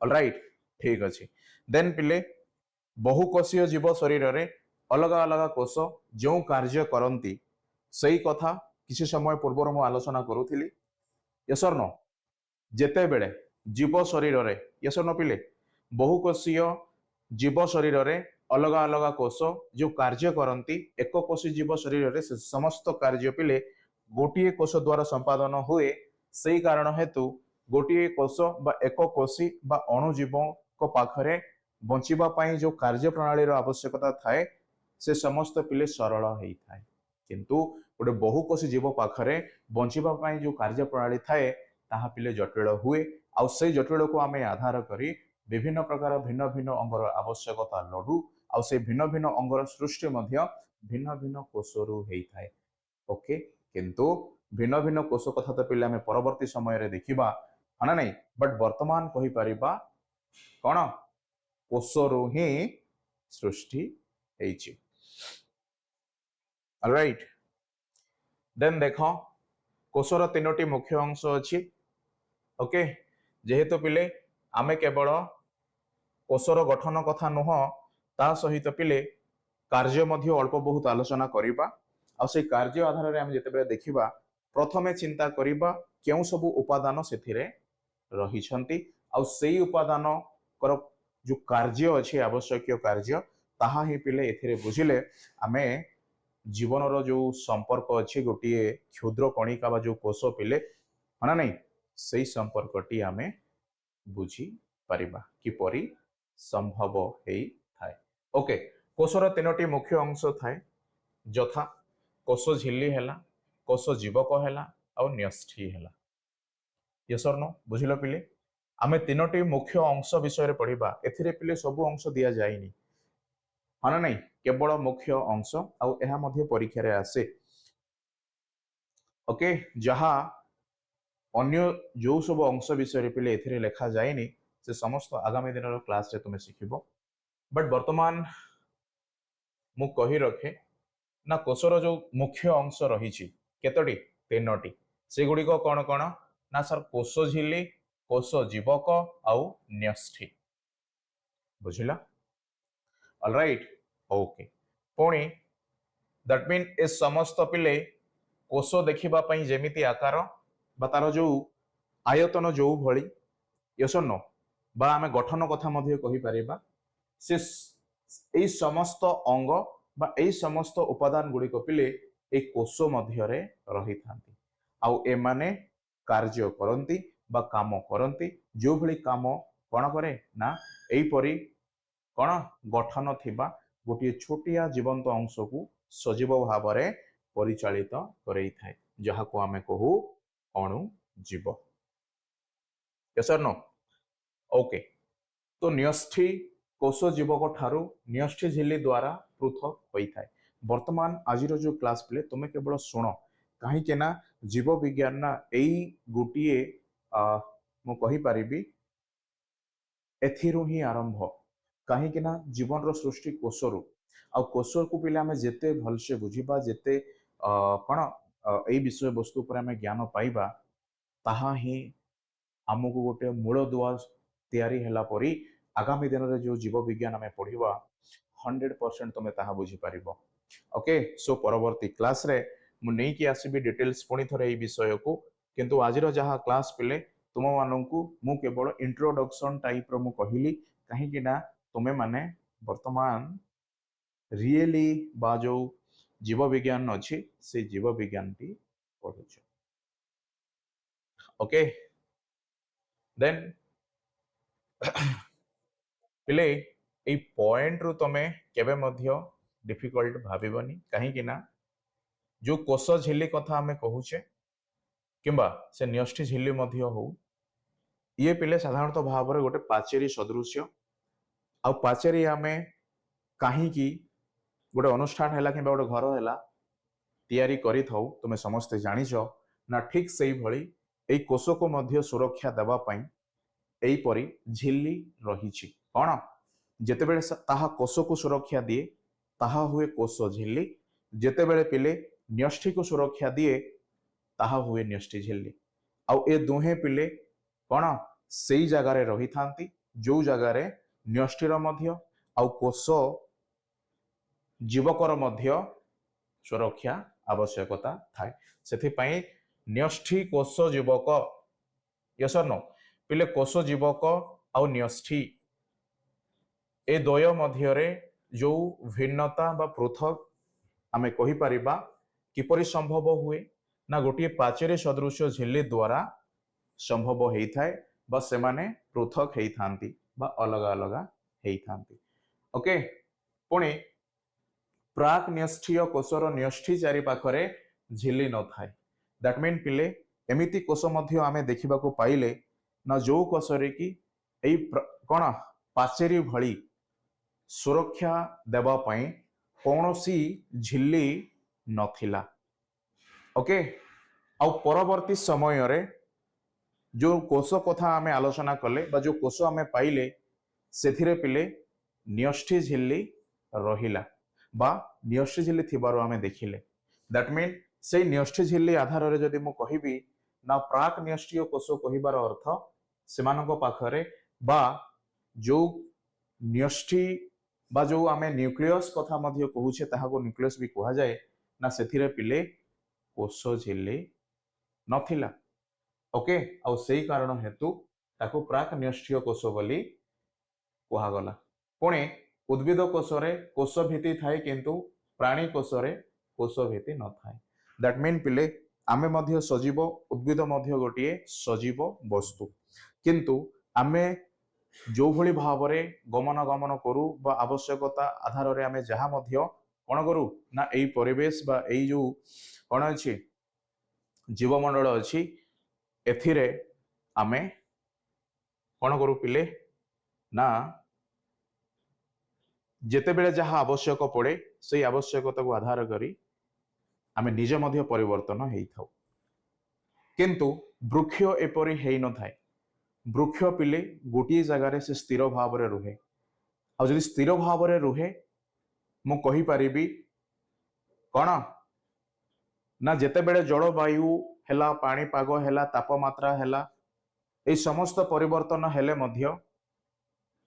ऑलराइट ठीक अछि देन पिले बहुकोशीय जीव शरीर रे अलग अलग कोष जो कार्य करती सही कथा किसी समय पूर्व मु आलोचना करूथिली यस और नो जेते बेले जीव शरीर रे यस और नो पिले बहुकोशीय जीव शरीर रे अलग अलग कोष जो कार्य करती एक कोशी जीव शरीर रे समस्त कार्य पिले गोटिए कोष द्वारा संपादन हुए सही कारण हेतु गोटिए कोष बा एक कोशी बा अणुजीवों को पाखरे बंचिबा पाई जो कार्य प्रणाली आवश्यकता थाए से समस्त पिले सरल होता है किंतु गोटे बहुकोशी जीव पाखरे बंचिबा पई जो कार्य प्रणाली थाए ताहा पिले जटिल हुए आउ से जटिल को आमे आधार करी विभिन्न प्रकार भिन्न भिन्न अंगर आवश्यकता लडू आउ से भिन्न भिन्न अंगर सृष्टि मध्य भिन्न भिन्न कोषरु हेई थाए ओके किंतु भिन्न भिन्न कोष कथा तो पिले आमे परवर्ती समय रे देखिबा हाना नहीं बट वर्तमान कहि परिबा कोन कोषरु ही सृष्टि हेइची ऑलराइट देन देखो कोषर तीनोटी मुख्य अंश अछि ओके जेहेतु पिले आमे केवल कोषर गठन कथा नुह ता सहित पिले कार्य मध्य अल्प बहुत आलोचना करिबा आ से कार्य आधार रे आमे जेतेबे देखिबा प्रथमे चिंता करिबा केउ सब उपादान सेथिरे रही छंती आ सेई उपादान कर जो कार्य अछि आवश्यक कार्य ताहा ही पिले एथिरे बुझिले आमे जीवन रो जो संपर्क अछि गोटिए क्षुद्र कणिका बा जो कोष पिले हना नहीं सेई संपर्कटी आमे बुझी परिबा किपरि संभव हेई थाए ओके कोषर तीनोटी मुख्य अंश थाए जथा कोष झिल्ली हैला कोष जीवक हैला और न्यष्ठी हैला यस और नो बुझिलो पिले आमे तीनोटी मुख्य अंश विषय रे पढ़िबा एथिरे पिले सब अंश दिया जायनी हाना नहीं केवल मुख्य अंश आउ एहा मध्य परीक्षा रे आसे ओके जहा अन्य जो सब अंश विषय रे पिले एथिरे लिखा जायनी से समस्त आगामी दिन रो क्लास रे तुमे सिखिबो बट वर्तमान मु कहि रखे ना कोषर जो मुख्य अंश रही केतोटी तीनोटी से गुडी को कोन कोन ना सर कोष झिल्ली कोष जीवक आउ न्यष्ठी बुझिला ऑलराइट ओके पुणी दैट मीन ए समस्त पिले कोष देखिबा पई जेमिति आकार बा तार जो आयतन जो भली यस और नो बा आमे गठन कथा मध्ये कहि परिबा से एई समस्त अंग बा एई समस्त उपादान गुडी को पिले ए कोष मध्य रे रही थांती आउ ए माने कार्य करंती बा काम करंती जो भली काम कोन करे ना एई परी कोन गठन थिबा गोटे छोटिया जीवंत अंश को सजीव भाव में परिचालित करई थाए जहा को आमे कहू अणु जीव यस और नो ओके तो न्यष्ठी कोष जीवक ठारू न्यष्ठी झिल्ली द्वारा पृथक होई थाए वर्तमान आजिर जो क्लास पिले तुमे केवल सुनो कहीं के ना जीव विज्ञान ना एई गोटिए मु कहि परिबी एथिरु ही आरंभ कहीं ना जीवन रो सृष्टि कोषरु आ कोष को पिले आमे जेते भलसे बुझिबा जेते कोन एई विषय वस्तु पर आमे ज्ञान पाइबा ताहा ही हमको गोटे मूल दुआ तैयारी हैला परी आगामी दिन रे जो जीव विज्ञान आमे पढ़िबा 100% तुमे ताहा बुझी परिबो ओके सो परवर्ती क्लास रे मु नै कि आसीबी डिटेल्स पुणी थरे एई विषय को किंतु आजिरो जहा क्लास पिले तुम माननकु मु केवल इंट्रोडक्शन टाइप रो मु कहिली कहीं कि ना तुमे माने वर्तमान रियली बा जो जीव विज्ञान अच्छी से जीव विज्ञान टी पढ़ुछ ओके देन पिले ए पॉइंट रु तमे केबे मध्य डिफिकल्ट भाबिबनी कहीं कि ना जो कोष झिल्ली कथा आमे कहूचे किंबा से न्यष्ठी झिल्ली मध्य हो ये पिले साधारणतः भाव रे गोटे पाचेरी सदृश्य आ पाचेरी आमे कहीं की गोटे अनुष्ठान हैला कि गोटे घर हैला तैयारी करी थाउ तुमे समस्ते जानिछ ना ठीक सेही भली एई कोष को मध्य सुरक्षा देबा पई एई परी झिल्ली रहिछि कोन जेतेबेले ताहा कोष को सुरक्षा दिए ताहा हुए कोष झिल्ली जेतेबेले पिले न्यष्ठी को सुरक्षा दिए ताहा हुए न्यष्ठी झिल्ली आउ ए दुहे पिले कोन सेही जगह रे रही थांती जो जगह रे न्यष्ठीर मध्य आउ कोष जीवकर मध्य सुरक्षा आवश्यकता थाए सेथि पई न्यष्ठी कोष जीवक यस और नो पिले कोष जीवक आउ न्यष्ठी ए द्वय मध्य रे जो भिन्नता बा पृथक आमे कहि परिबा किपरि संभव हुए ना गोटे पाचेरी सदृश झिल्ली द्वारा संभव हेई थाए बा से माने पृथक हेई थांती बा अलग अलग हेई थांती ओके पुणी प्राक न्यष्ठीय कोषर न्यष्ठी चारि पाखरे झिल्ली न थाए दैट मीन पिले एमिति कोष मध्य आमे देखिबा को पाइले ना जो कोषरे कि एई कोन पाचेरी भली सुरक्षा देबा पई कौनसी झिल्ली नथिला ओके आ परवर्ती समय रे जो कोष कथा आमे आलोचना कले बा जो कोष आमे पाइले सेथिरे पिले न्यष्टि झिल्ली रहिला बा न्यष्टि झिल्ली थिबारो आमे देखिले दैट मीन से न्यष्टि झिल्ली आधार रे जदि मु कहिबी ना प्राक न्यष्टीय कोष कहिबार अर्थ सेमानक पाखरे बा जो न्यष्टि बा जो आमे न्यूक्लियस कथा मध्य कहूछे ताहाको न्यूक्लियस भी कहा जाए ना सेथिरे पिले कोष झिल्ली नथिला ओके आ सेही कारण हेतु ताको प्राक न्यष्टीय कोष बोली कहा गला पुणे उद्भिद कोषरे कोष भित्ति थाए किंतु प्राणी कोषरे कोष भित्ति न थाए दैट मीन पिले आमे मध्य सजीव उद्भिद मध्य गोटिए सजीव वस्तु किंतु आमे जो भली भावरे गमन गमन करू बा आवश्यकता आधार रे आमे जहा मध्य कोन करू ना एई परिवेश बा एई जो कोन अछि जीवमंडल अछि एथिरे आमे कोन करू पिले ना जेते बेले जहा आवश्यक पड़े से आवश्यकता को आधार करी आमे निजे मध्य परिवर्तन हेई थाउ किंतु वृक्ष एपरि हेई न थाए वृक्ष पिले गोटी जगार से स्थिर भाव रे रुहे आ जदि स्थिर भाव रे रुहे मु कहि परिबी कोन ना जेते बेले जलवायु हेला पाणीपाग हेला तापमात्रा हेला ए समस्त परिवर्तन हेले मध्य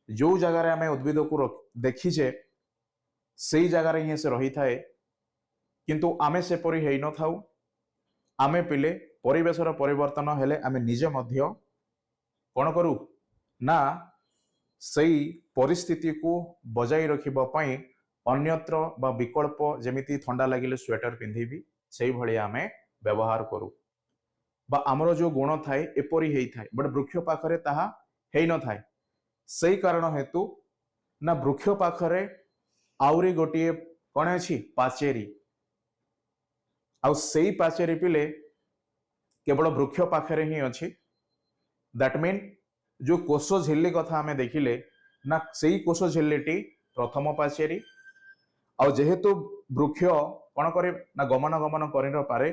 जो जगार आमे उद्भिद को देखिछे सेई जगार ही से रही थाए किंतु आमे से परि हेई न थाउ आमे पिले परिवेशर परिवर्तन हेले आमे निजे मध्य कोन करू ना सेई परिस्थिति को बजाई रखिबा पई अन्यत्र बा विकल्प जेमिति ठंडा लागिले स्वेटर पिंधिबी सेई भली आमे व्यवहार करू बा हमरो जो गुण थाए एपरि हेई थाए बट वृक्ष पाखरे ताहा हेई न थाए सेई कारण हेतु ना वृक्ष पाखरे आउरी गोटिए कोन अछि पाचेरी आउ सेई पाचेरी पिले केवल वृक्ष पाखरे ही अछि दैट मीन जो कोष झिल्ली कथा आमे देखिले ना सेई कोष झिल्लीटी प्रथम पाचेरी आ जेहेतु वृक्ष कोन करे ना गमन गमन करि न पारे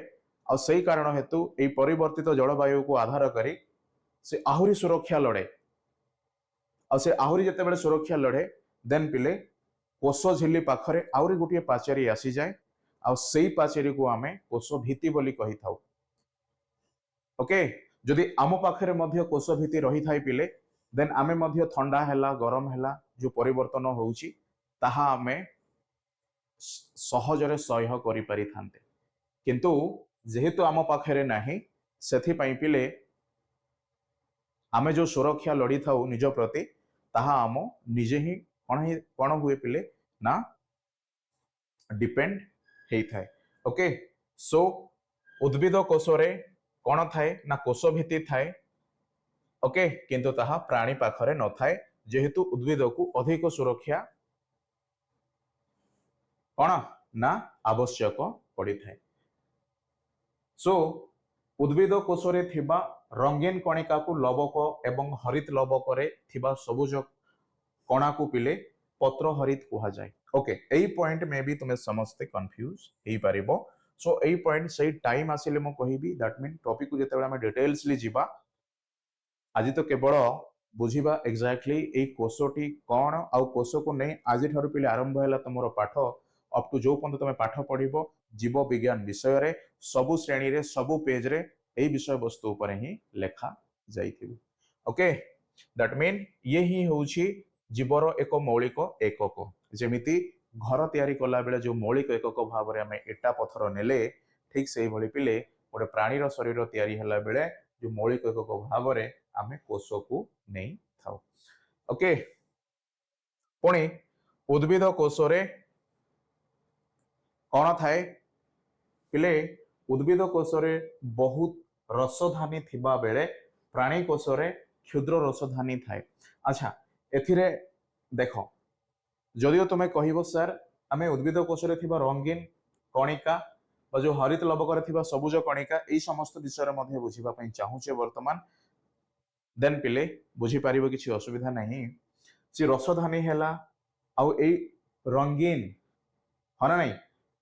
आ सेई कारण हेतु एई परिवर्तित जलवायु को आधार करी से आहुरी सुरक्षा लड़े आ से आहुरी जते बेले सुरक्षा लड़े देन पिले कोष झिल्ली पाखरे आहुरी गोटिए पाचेरी आसी जाए आ सेई पाचेरी को आमे कोष भित्ति बोली कहि थाउ ओके जदि आम पाखरे मध्य कोष भित्ति रही थाई पिले देन आमे मध्य ठंडा हेला गरम हेला जो परिवर्तन होउची ताहा आमे सहजरे सह्य करि पारि थांते किंतु जेहेतु आम पाखरे नाही सेथि पई पिले आमे जो सुरक्षा लड़ी थाउ निज प्रति ताहा आम निजे ही कोन हुए पिले ना डिपेंड हेई थाए ओके सो उद्भिद कोषरे कोन थाए ना कोष भित्ति थाए ओके किंतु ताहा प्राणी पाखरे न थाए जेहेतु उद्भिद को अधिक सुरक्षा कोन ना आवश्यक पड़ी थाए सो उद्भिद कोषरे थिबा रंगीन कणिका को लवक एवं हरित लवक रे थिबा सबुज कणा को पिले पत्र हरित कहा जाए ओके एई पॉइंट में भी तुमे समस्ते कंफ्यूज हेई परिबो सो एई पॉइंट सही टाइम आसिले मो कहिबी दैट मीन टॉपिक को जेते हम डिटेल्सली जीवा आज तो केवल बुझीबा एक्जाक्टली ए कोषटी कौन आ कोष को नहीं आज ठारू पिले आरंभ हैला तमरो पाठ अप टू जो पर्यंत तुम पाठ पढ़िबो जीव विज्ञान विषय रे सबु श्रेणी रे सबु पेज रे एई विषय वस्तु ऊपर ही लेखा जाइथिबो ओके दैट मीन ये ही होउची जीवर एक मौलिक एकक जेमिति घर तैयारी कला बेले जो मौलिक एकक भाव रे हमें इटा पत्थर नेले ठीक सेही भली पिले गोटे प्राणीर शरीर तैयारी हला बेले जो मौलिक एकक भाव रे आमे कोष को नहीं थाउ ओके पुणी उद्भिद कोष रे कौन थाए पिले उद्भिद कोष रे बहुत रसधानी थिबा बेले प्राणी कोष रे क्षुद्र रसधानी थाए अच्छा एथिरे देखो जदियो तुमे कहिबो सर आमे उद्भिद कोष रे थिबा रंगीन कणिका जो हरित लवकर थिबा सबुज कणिका एई समस्त विषय मध्य बुझिबा पई चाहूचे वर्तमान देन पिले बुझी पारिबो किछि असुविधा नहीं से रसधानी हैला आउ एई रंगीन हना नहीं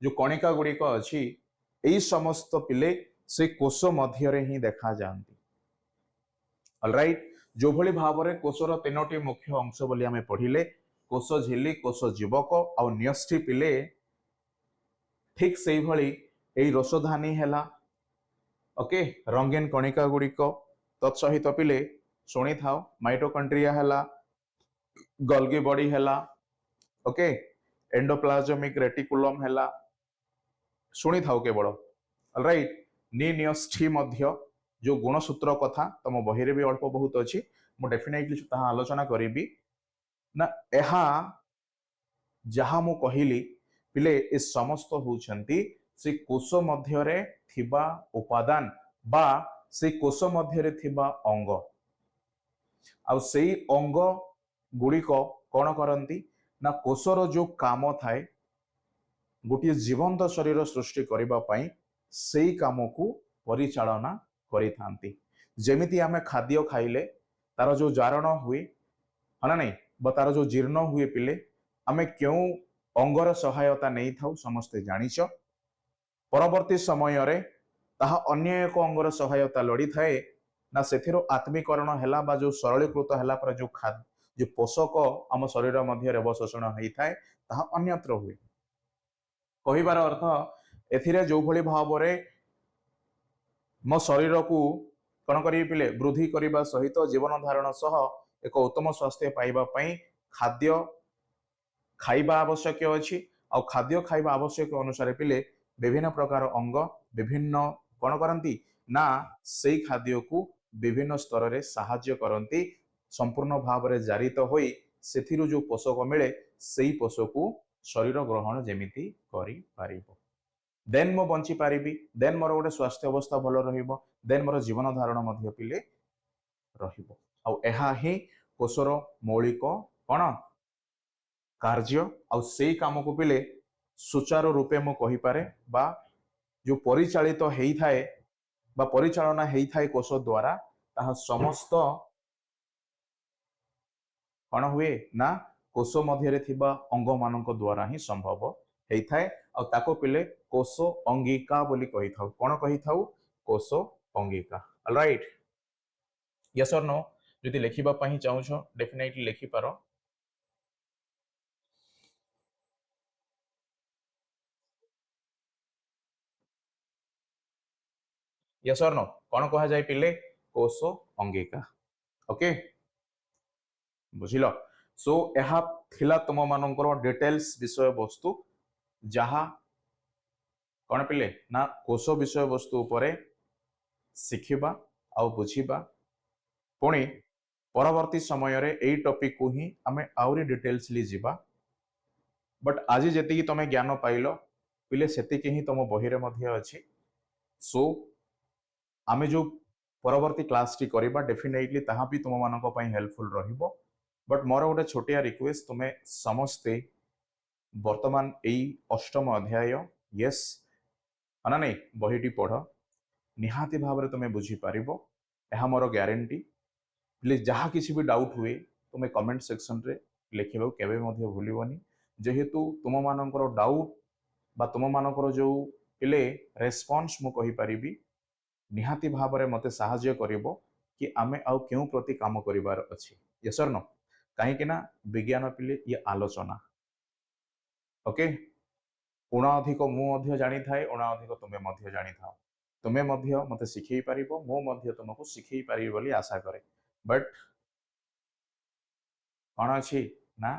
जो कणिका गुड़िक अच्छी यही समस्त पिले से कोष मध्य ही देखा जाती अलराइट जो भली भाव में कोषर तीनोटी मुख्य अंश बोली आमे पढ़िले कोष झिल्ली कोष जीवक आउ न्यष्टि पिले ठीक से भली एई रसधानी हैला ओके रंगीन कणिका गुड़िक तत्सहित पिले शुणी थाओ माइटोकॉन्ड्रिया हैला गोल्गी बॉडी हैला ओके एंडोप्लाज्मिक रेटिकुलम हैला शुणी थाओ केवल राइट न्यूस्ठी मध्य जो गुणसूत्र कथा तुम बही भी अल्प बहुत अच्छी मु डेफिनेटली ताहा आलोचना करी ना एहा जहा मु कहली पिले ए समस्त होउछंती से कोष मध्य रे थिबा उपादान बा से कोष मध्य रे थिबा अंग आ सेई अंग गुड़िक कौन करती ना कोषर जो काम थाए गोटे जीवंत शरीर सृष्टि करने से काम को परिचालना करिथांती जेमिति आमे खाद्य खाइले तार जो जारण हुए है ना नहीं तार जो जीर्ण हुए पिले आमे क्यों अंगर सहायता नहीं थाउ समस्ते जानिच परवर्ती समय रे ताहा अन्य एक अंगर सहायता लड़ी थाए ना सेथिरो आत्मीकरण हैला बा जो सरलीकृत हैला पर जो खाद्य जो पोषक आम शरीर मध्य अवशोषण होता है ताहा अन्यत्र हुए कहिबार अर्थ एथिरे जो भली भाव रे मो शरीर को कौन करी पिले वृद्धि करने सहित जीवन धारण सह एक उत्तम स्वास्थ्य पाइबा पई खाद्य खाइबा आवश्यक अछि आ खाद्य खाइबा आवश्यक अनुसार पिले विभिन्न प्रकार अंग विभिन्न कौन करती ना सेई खाद्य को विभिन्न स्तर रे साहाय्य करती संपूर्ण भाव रे जारित होई सेथिरु जो पोषक मिले सेई पोषक को शरीर ग्रहण जेमिति करि पारिबो देन मो बंची पारिबी देन मोर गोटे स्वास्थ्य अवस्था भल रहिबो देन मोर जीवन धारण मध्य पिले रहिबो आ एहा ही कोषर मौलिक कौन कार्य आ सेई काम को पिले सुचारू रूपे मो कहि पारे बा जो परिचालित हेई थाए बा परिचालना हेई थाए कोष द्वारा ताहा समस्त कौन हुए ना कोष मध्य थिबा अंग मानक द्वारा ही संभव होता है और ताको पिले कोष अंगिका बोली कही थाउ कौन कही थाउ कोष अंगिका ऑलराइट यस और नो जदि लिखिबा पई चाहूछो डेफिनेटली लिखि पारो यस और नो कौन कहा जाए पिले कोष अंगिका ओके बुझिलो सो एहा थिला तुम मानकर डिटेल्स विषय वस्तु जहा कौन पिले ना कोष विषय वस्तु उपरे शिखिबा आउ बुझिबा पुणी परवर्ती समय रे एई टॉपिक को ही आमे आउरी डिटेल्सली जिबा बट आज जेतिकी तमे ज्ञान पाइलो पिले सेतिकी ही तुम बही रे मध्य अछि सो आमे जो परवर्ती क्लास टी करिबा डेफिनेटली ताहा भी तुम मानको पई हेल्पफुल रहिबो बट मोर गोटे छोटिया रिक्वेस्ट तुमे समस्ते वर्तमान एई अष्टम अध्याय यस ना नहीं बहीटी पढ़ निहाती भाव में तुम्हें बुझी पारिबो एहा मोर ग्यारंटी प्लीज जहाँ किसी भी डाउट हुए तुम्हें कमेंट सेक्शन रे लिखा केबे मध्य भूलिबनी जेहेतु तुम मानकर डाउट बा तुम मानकर जो पिले रेस्पॉन्स मु कहि परिबी निहाती भाव में मते साहाय्य करिवो कि आमे आउ केउ प्रति काम करिवार अछि यस और नो कहीं ना विज्ञान पिले ये आलोचना ओके उणा अधिक मु जानी थाए उणा अधिक तुमे मध्य जानी थाओ तुमे मध्य मते शिखई पारिबो मो मध्य तुमको शिखई पारिबो बोली आशा करे बट कौन अच्छी ना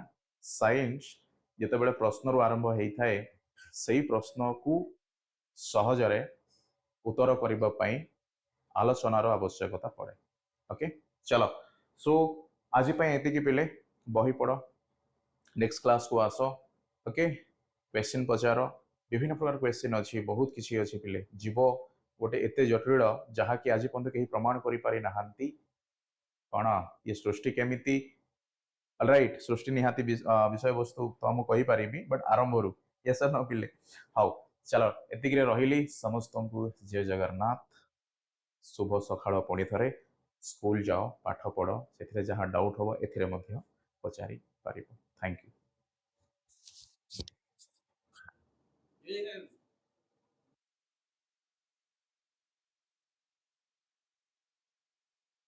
साइंस जिते प्रश्न रु आरंभ होता है से प्रश्न को सहजरे उत्तर करने पई आलोचनार आवश्यकता पड़े ओके चलो सो आज एति पिले बही पढ़ नेक्स्ट क्लास को आस ओके क्वेश्चन पचार विभिन्न प्रकार क्वेश्चन अच्छी बहुत किसी अच्छी पिले जीव गोटे एते जटिल जहाँकि आज पर्यंत कहीं प्रमाण करि पारि नाहांती कौन ये सृष्टि केमिति ऑलराइट सृष्टि निहाती विषय वस्तु तो हम कहि पारिबी बट आरंभ रु यस न पिले हाउ चलो एतिक रही समस्त को जय जगन्नाथ शुभ सकाळ पुणी थे स्कूल जाओ पाठ पढ़ से जहाँ डाउट हम ए पचारि पार थैंक यू